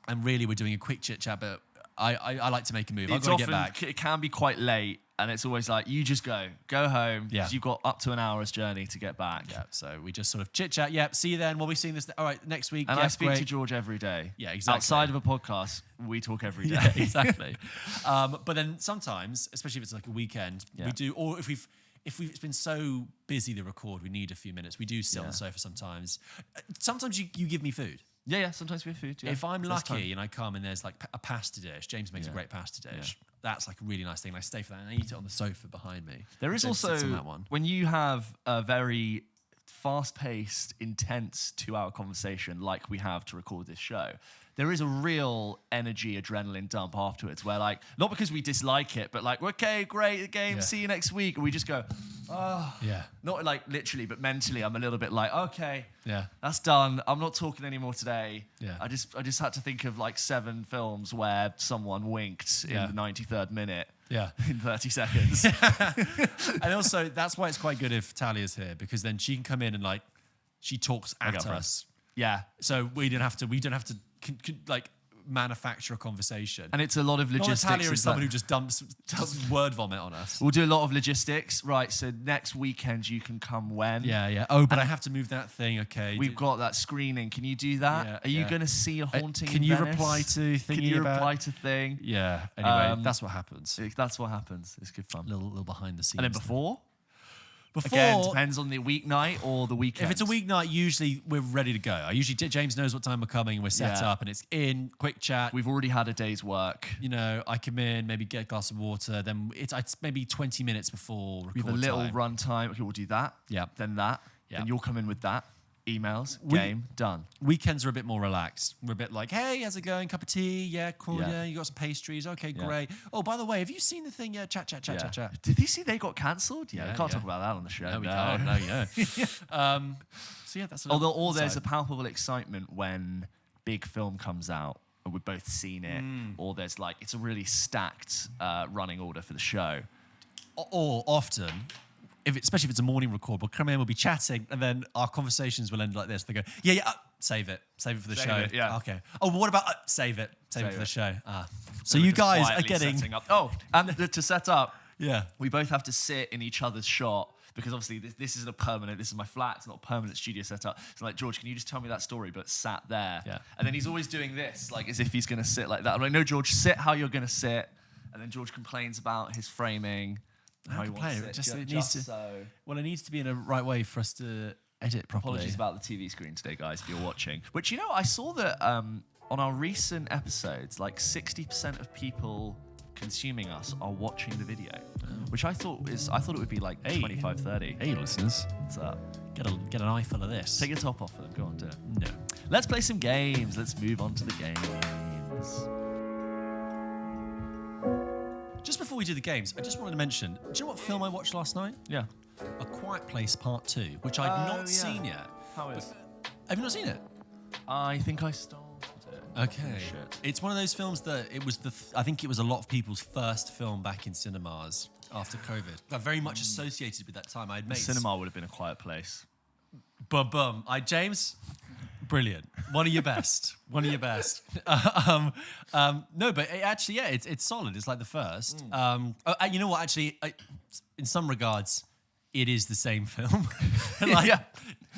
and really we're doing a quick chit chat. But I like to make a move. I've got to get back. It can be quite late, and it's always like you just go home. Yeah. Because you've got up to an hour's journey to get back. Yeah, so we just sort of chit chat. Yep, see you then. We'll be seeing this. All right, next week. And yep, I speak great. to George every day. Yeah, exactly. Outside of a podcast, we talk every day. Yeah, exactly. But then sometimes, especially if it's like a weekend, we do. Or if it's been so busy to record, we need a few minutes. We do sit on the sofa sometimes. Sometimes you give me food. Yeah. Sometimes we have food. Yeah. If I'm This lucky time. and I come and there's like a pasta dish, James makes a great pasta dish. That's like a really nice thing. I stay for that and I eat it on the sofa behind me. There is James also, sits on that one. when you have a very fast-paced, intense 2-hour conversation like we have to record this show, there is a real energy, adrenaline dump afterwards where, like, not because we dislike it, but like, okay, great game, see you next week. And we just go, Yeah. not like literally, but mentally, I'm a little bit like, okay, Yeah. that's done. I'm not talking anymore today. Yeah. I just had to think of like 7 films where someone winked in the 93rd minute. Yeah. In 30 seconds. And also, that's why it's quite good if Talia's here, because then she can come in and like, she talks at girlfriend. us. Yeah. So we don't have to like manufacture a conversation. And it's a lot of logistics. Talia is and someone that- who just dumps word vomit on us. We'll do a lot of logistics. Right, so next weekend you can come when? Yeah. Oh, but I have to move that thing. Okay. We've got that screening. Can you do that? Yeah, Are you yeah. going to see A Haunting Can in you Venice? reply to thingy Can you about- reply to thing? Yeah. Anyway, that's what happens. That's what happens. It's good fun. Little behind the scenes. And then before? Before, Again, depends on the weeknight or the weekend. if it's a weeknight, usually we're ready to go. James knows what time we're coming and we're set Yeah. up and it's in, quick chat. We've already had a day's work. You know, I come in, maybe get a glass of water, then it's maybe 20 minutes before record We have a little time. run time. Okay, we'll do that. Yeah. Then that. Yeah. Then you'll come in with that. Emails, game, done. Weekends are a bit more relaxed. We're a bit like, hey, how's it going? Cup of tea? Yeah, cool. Yeah. Yeah, you got some pastries? Okay, Yeah. great. Oh, by the way, have you seen the thing? Yeah, chat. Did you see they got cancelled? Yeah, Yeah, we can't yeah. talk about that on the show. No, we can't. No, yeah. So yeah, that's a little Or there's a insight. palpable excitement when big film comes out and we've both seen it, or there's like it's a really stacked running order for the show. Or often, especially if it's a morning record, we'll come in, we'll be chatting, and then our conversations will end like this. They go, yeah, save it for the Save show. it, yeah. Okay. Oh, but what about save it for Save the it. show? So you We're just guys are quietly getting setting up. Oh, and to set up, yeah. we both have to sit in each other's shot because obviously this isn't a permanent. This is my flat. It's not a permanent studio setup. So like, George, can you just tell me that story, but sat there? Yeah. And then he's always doing this, like as if he's going to sit like that. I'm like, no, George, sit how you're going to sit. And then George complains about his framing. How he wants complain, to sit. just- it Just needs to- so. Well, it needs to be in a right way for us to edit properly. Apologies about the TV screen today, guys, if you're watching. Which, you know, I saw that on our recent episodes, like 60% of people consuming us are watching the video, which I thought it would be like 25, 30. Hey, listeners, What's up? get an eyeful of this. Take your top off for them. Go on, do it. No. Let's play some games. Let's move on to the games. Just before we do the games, I just wanted to mention, do you know what film I watched last night? Yeah. A Quiet Place Part 2, which I'd Oh, not seen yet. How is? Have you not seen it? I think I started it. Okay. Shit. It's one of those films that it was I think it was a lot of people's first film back in cinemas after COVID. But very much associated with that time. I had mates. Cinema would have been a quiet place. Boom. James, brilliant. One of your best. One of your best. No, but actually, yeah, it's solid. It's like the first. You know what? Actually, in some regards, it is the same film. Yeah.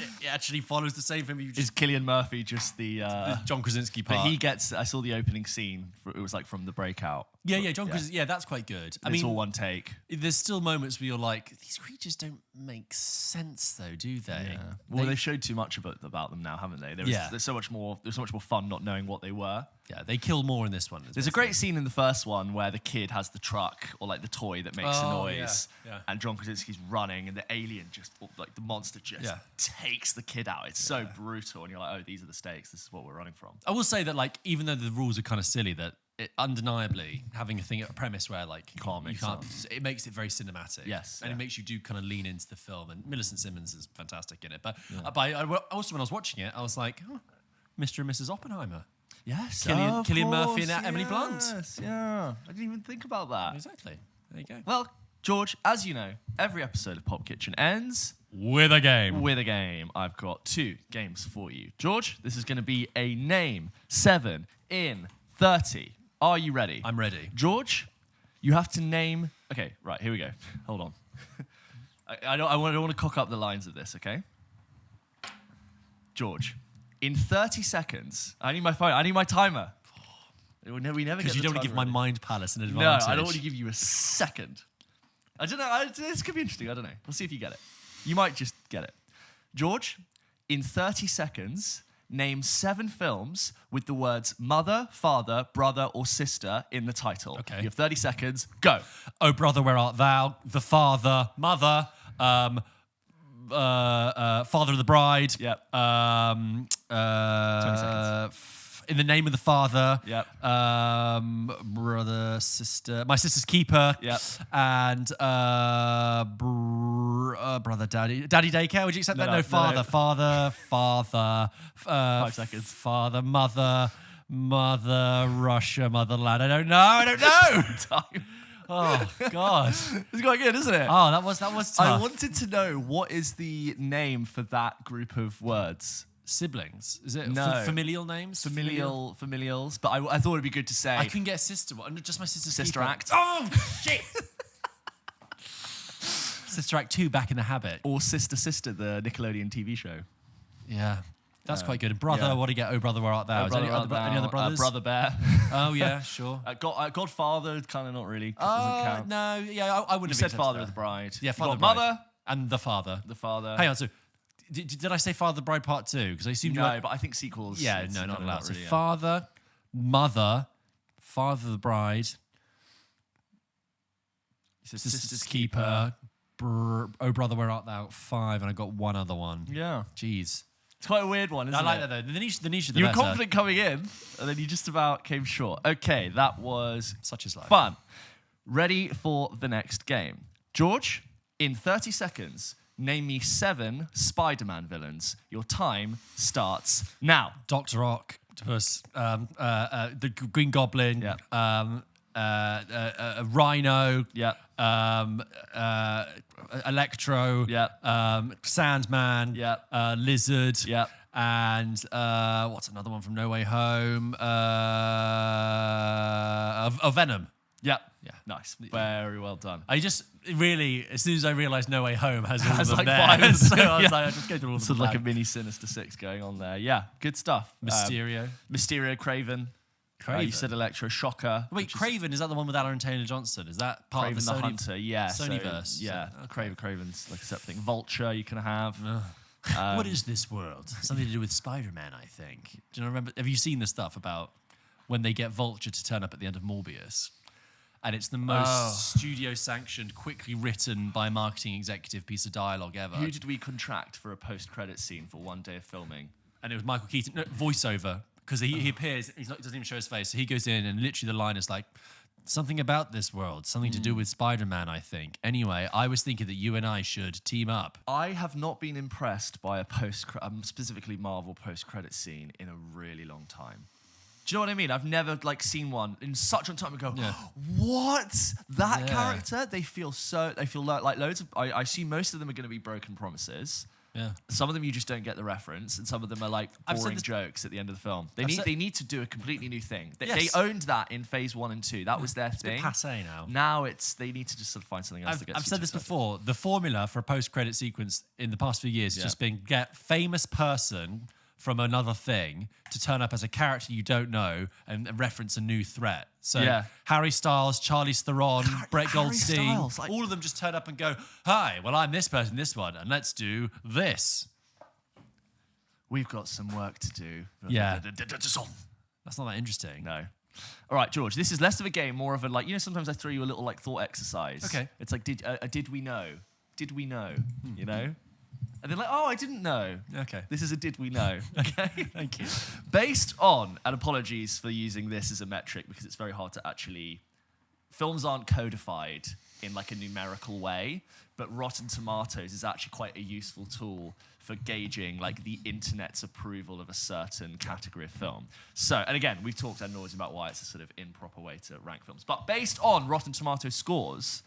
it actually follows the same thing. You Is just Cillian Murphy just the John Krasinski but part. he gets, I saw the opening scene, it was like from The Breakout. Yeah, John Krasinski. Yeah, that's quite good. I It's mean, all one take. there's still moments where you're like, these creatures don't make sense, though, do they? Yeah. Well, they showed too much about them now, haven't they? There's so much more fun not knowing what they were. Yeah, they kill more in this one. There's a great scene in the first one where the kid has the truck or like the toy that makes a noise, yeah. and John Krasinski's running, and the alien just, like the monster just takes the kid out. It's so brutal, and you're like, oh, these are the stakes. This is what we're running from. I will say that, like, even though the rules are kind of silly, that it, undeniably having a premise where like you can't, it makes it very cinematic. Yes, and it makes you do kind of lean into the film. And Millicent Simmons is fantastic in it. But also when I was watching it, I was like, oh, Mr. and Mrs. Oppenheimer. Yes, Cillian Murphy and Emily Blunt. Yeah, I didn't even think about that. Exactly. There you go. Well, George, as you know, every episode of Pulp Kitchen ends With a game. with a game. I've got 2 games for you. George, this is going to be a name 7 in 30. Are you ready? I'm ready. George, you have to name... Okay, right, here we go. Hold on. I don't want to cock up the lines of this, okay? George, in 30 seconds... I need my phone. I need my timer. We never get Because you don't want to give my mind palace an No, advantage. I don't want to give you a second. I don't know. This could be interesting. I don't know. We'll see if you get it. You might just get it. George, in 30 seconds, name 7 films with the words mother, father, brother, or sister in the title. Okay. You have 30 seconds. Go. Oh, brother, where art thou? The father, mother, father of the bride. Yep. 20 seconds. In the name of the father. Yep. Brother, sister, my sister's keeper. Yep. And brother, daddy daycare. Would you accept that? No, No, no, father, no. father. 5 seconds. Father, mother, Russia, motherland. I don't know. Time. Oh God. It's quite good, isn't it? Oh, that was tough. I wanted to know what is the name for that group of words. Siblings? Is it No. familial names? Familials, but I thought it'd be good to say. I couldn't get a sister. Just my sister's Sister keeper. Act. Oh shit! Sister Act 2, Back in the Habit. Or Sister, the Nickelodeon TV show. Yeah, that's quite good. And brother, what do you get? Oh brother, where art thou? Is there any other brothers? Brother Bear. Oh yeah, sure. Godfather, kind of not really. Doesn't count. No, yeah, I wouldn't You have said Father of the Bride. Yeah, Father of the Mother. Bride. And the father. The father. Hang on, so did I say Father of the Bride Part 2? Because I assumed you No, were... but I think sequels. Yeah, it's no, not allowed. So really, yeah. father, mother, father of the bride, sister's keeper, oh brother, where art thou? 5, and I got one other one. Yeah. Jeez. It's quite a weird one, isn't it? I like that though. The niche of the You were better. confident coming in, and then you just about came short. Okay, that was Such is life. fun. Ready for the next game. George, in 30 seconds, name me 7 Spider-Man villains. Your time starts now. Dr. Octopus, the Green Goblin, Yeah. Rhino, Yeah. Electro, Yeah. Sandman, Yeah. Lizard, Yeah. and what's another one from No Way Home? Venom. Yeah. Yeah. Nice. Very well done. I just really, as soon as I realised No Way Home has all Has of them like there, 5. so I was Yeah. like, I'll just go through all of Sort them. of like a mini Sinister 6 going on there. Yeah, good stuff. Mysterio. Mysterio, Craven. You said Electro, Shocker. Wait, Craven, is that the one with Alan Taylor-Johnson? Is that part Craven of the the Sony? Hunter, yeah. Sonyverse. Yeah, Okay. Craven's like a separate thing. Vulture you can have. What is this world? Something to do with Spider-Man, I think. Do you remember? Have you seen the stuff about when they get Vulture to turn up at the end of Morbius? And it's the most studio-sanctioned, quickly written by a marketing executive piece of dialogue ever. Who did we contract for a post-credit scene for one day of filming? And it was Michael Keaton, no, voiceover, because he appears, he doesn't even show his face. So he goes in and literally the line is like, something about this world, something to do with Spider-Man, I think. Anyway, I was thinking that you and I should team up. I have not been impressed by a specifically Marvel post-credit scene in a really long time. Do you know what I mean? I've never seen one in such a long time and go, what? That character? They feel like loads of, I assume most of them are going to be broken promises. Yeah. Some of them you just don't get the reference, and some of them are like boring jokes at the end of the film. They need to do a completely new thing. They owned that in phase 1 and 2. That was their thing. It's a bit passé now. Now they need to just sort of find something else. I've said this before. The formula for a post-credit sequence in the past few years has just been get famous person from another thing to turn up as a character you don't know and reference a new threat. So Harry Styles, Charlize Theron, Brett Goldstein, all of them just turn up and go, "Hi, well, I'm this person, this one, and let's do this." We've got some work to do. Yeah. That's not that interesting. No. All right, George, this is less of a game, more of a, like, sometimes I throw you a little, like, thought exercise. Okay. It's like, did we know? Did we know? You know? And they're like, oh, I didn't know. Okay. This is a did we know. Okay. Thank you. Based on, and apologies for using this as a metric because it's very hard to actually, films aren't codified in like a numerical way, but Rotten Tomatoes is actually quite a useful tool for gauging like the internet's approval of a certain category of film. So, and again, we've talked ad nauseam about why it's a sort of improper way to rank films. But based on Rotten Tomatoes scores,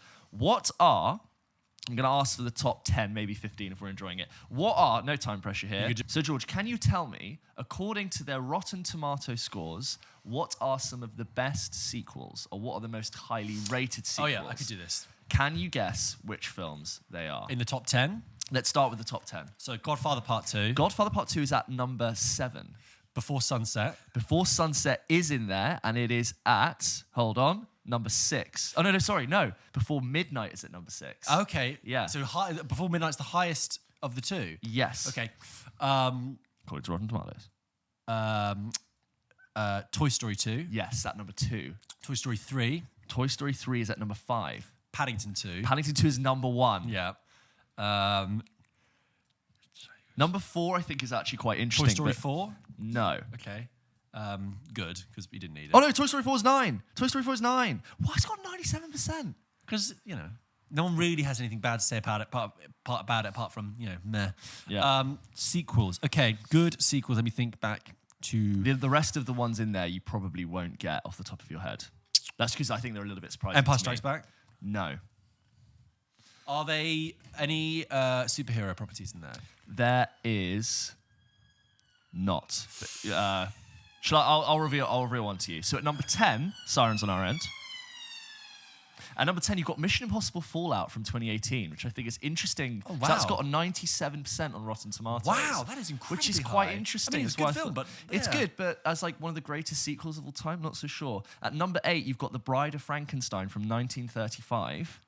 I'm going to ask for the top 10, maybe 15 if we're enjoying it. No time pressure here. So, George, can you tell me, according to their Rotten Tomato scores, what are some of the best sequels, or what are the most highly rated sequels? Oh, yeah, I could do this. Can you guess which films they are? In the top 10? Let's start with the top 10. So, Godfather Part 2. Godfather Part 2 is at number 7. Before Sunset. Before Sunset is in there, and it is at, hold on, number 6. Oh, no. Before Midnight is at number 6. Okay. Yeah. So Before Midnight's the highest of the two? Yes. Okay. According to Rotten Tomatoes. Toy Story 2. Yes, at number 2. Toy Story 3. Toy Story 3 is at number 5. Paddington 2. Paddington 2 is number 1. Yeah. Number 4, I think, is actually quite interesting. Toy Story 4? No. Okay. Good, because we didn't need it. Oh, no, Toy Story 4 is 9. Toy Story 4 is 9. Why it's got 97%? Because, no one really has anything bad to say about it, apart from, meh. Yeah. Sequels. Okay, good sequels. Let me think back to... The rest of the ones in there you probably won't get off the top of your head. That's because I think they're a little bit surprising. Empire Strikes Back? No. Are they any superhero properties in there? There is not. But, I'll reveal one to you. So at number 10, Sirens on Our End. At number 10, you've got Mission Impossible Fallout from 2018, which I think is interesting. Oh, wow. So that's got a 97% on Rotten Tomatoes. Wow, that is incredibly Which is high. quite interesting. I mean, it's a good film, but... It's good, but as like one of the greatest sequels of all time, not so sure. At number 8, you've got The Bride of Frankenstein from 1935.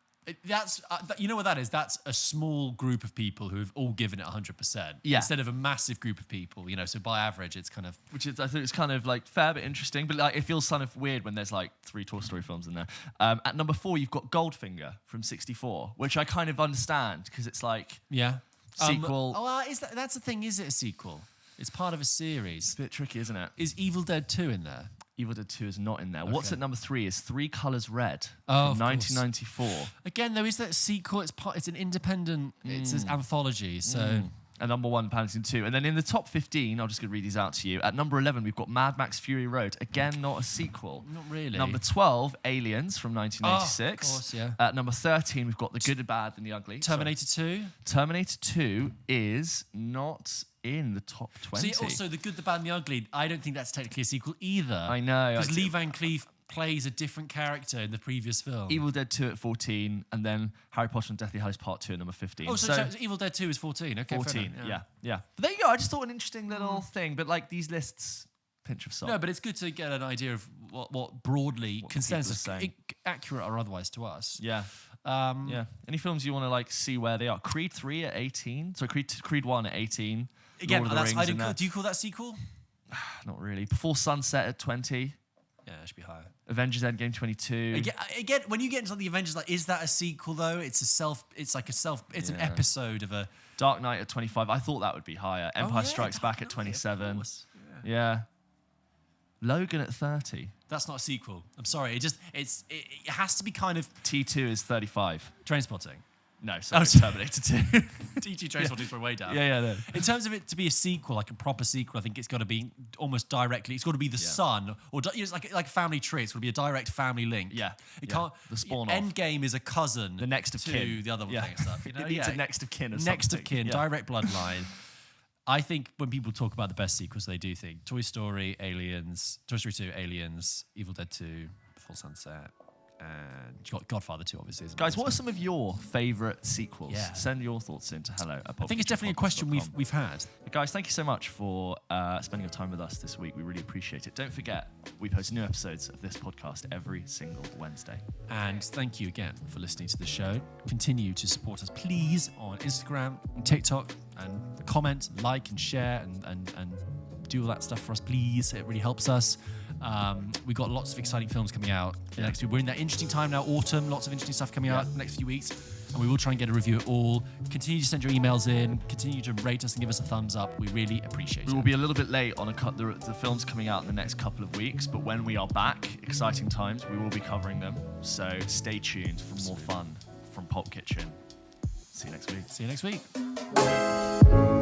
That's you know what that is? That's a small group of people who have all given it 100%. Yeah. Instead of a massive group of people, so by average, it's kind of... Which is, I think it's kind of like fair but interesting, but like it feels kind of weird when there's like 3 Toy Story films in there. At number 4, you've got Goldfinger from 1964, which I kind of understand because it's like sequel. That's the thing, is it a sequel? It's part of a series. It's a bit tricky, isn't it? Is Evil Dead 2 in there? Evil Dead 2 is not in there. Okay. What's at number 3 is Three Colors Red from 1994. Again, though, is that a sequel? It's an independent. It's an anthology. So. And number 1, Paddington 2. And then in the top 15, I'm just going to read these out to you. At number 11, we've got Mad Max Fury Road. Again, not a sequel. Not really. Number 12, Aliens from 1986. Of course, yeah. At number 13, we've got The Good, the Bad, and the Ugly. Terminator 2. Terminator 2 is not in the top 20. See, also The Good, the Bad, and the Ugly. I don't think that's technically a sequel either. I know. Because Lee Van Cleef plays a different character in the previous film. Evil Dead 2 at 14, and then Harry Potter and Deathly Hallows Part 2 at number 15. Oh, so Evil Dead 2 is 14. Okay, 14, fair enough, yeah. But there you go. I just thought an interesting little thing. But like these lists, pinch of salt. No, but it's good to get an idea of what broadly What consensus, people are saying. accurate or otherwise to us. Yeah. Yeah. Any films you want to like see where they are? Creed 3 at 18. So Creed 1 at 18. Again, Lord of the Rings in there. do you call that sequel? Not really. Before Sunset at 20. Yeah, it should be higher. Avengers Endgame 22. Again, when you get into the Avengers, like, is that a sequel though? It's an episode of a... Dark Knight at 25. I thought that would be higher. Empire Strikes Back at Dark Knight, 27. of course. Yeah. Logan at 30. That's not a sequel. I'm sorry. It has to be kind of... T2 is 35. Trainspotting. No, sorry, Terminator 2. T2 Trace Holdings were way down. Yeah, no. In terms of it to be a sequel, like a proper sequel, I think it's got to be almost directly. It's got to be the son, or it's like a family tree. It's got to be a direct family link. Yeah, it yeah. can't. The spawn of. Endgame is a cousin. The next of to kin. the other thing and stuff. You know? It needs a next of kin or next something. of kin, Yeah. direct bloodline. I think when people talk about the best sequels, they do think Toy Story, Aliens, Toy Story 2, Aliens, Evil Dead 2, Full Sunset, and you got Godfather 2, obviously. Guys, what are some of your favourite sequels? Yeah. Send your thoughts in to hello. I think it's definitely a question we've had. Guys, thank you so much for spending your time with us this week. We really appreciate it. Don't forget, we post new episodes of this podcast every single Wednesday. And thank you again for listening to the show. Continue to support us, please, on Instagram and TikTok, and comment, like, and share, and do all that stuff for us, please. It really helps us. We've got lots of exciting films coming out next week. We're in that interesting time now, autumn, lots of interesting stuff coming out next few weeks. And we will try and get a review of all. Continue to send your emails in. Continue to rate us and give us a thumbs up. We really appreciate it. We will be a little bit late on the films coming out in the next couple of weeks, but when we are back, exciting times, we will be covering them. So stay tuned for more fun from Pulp Kitchen. See you next week. See you next week.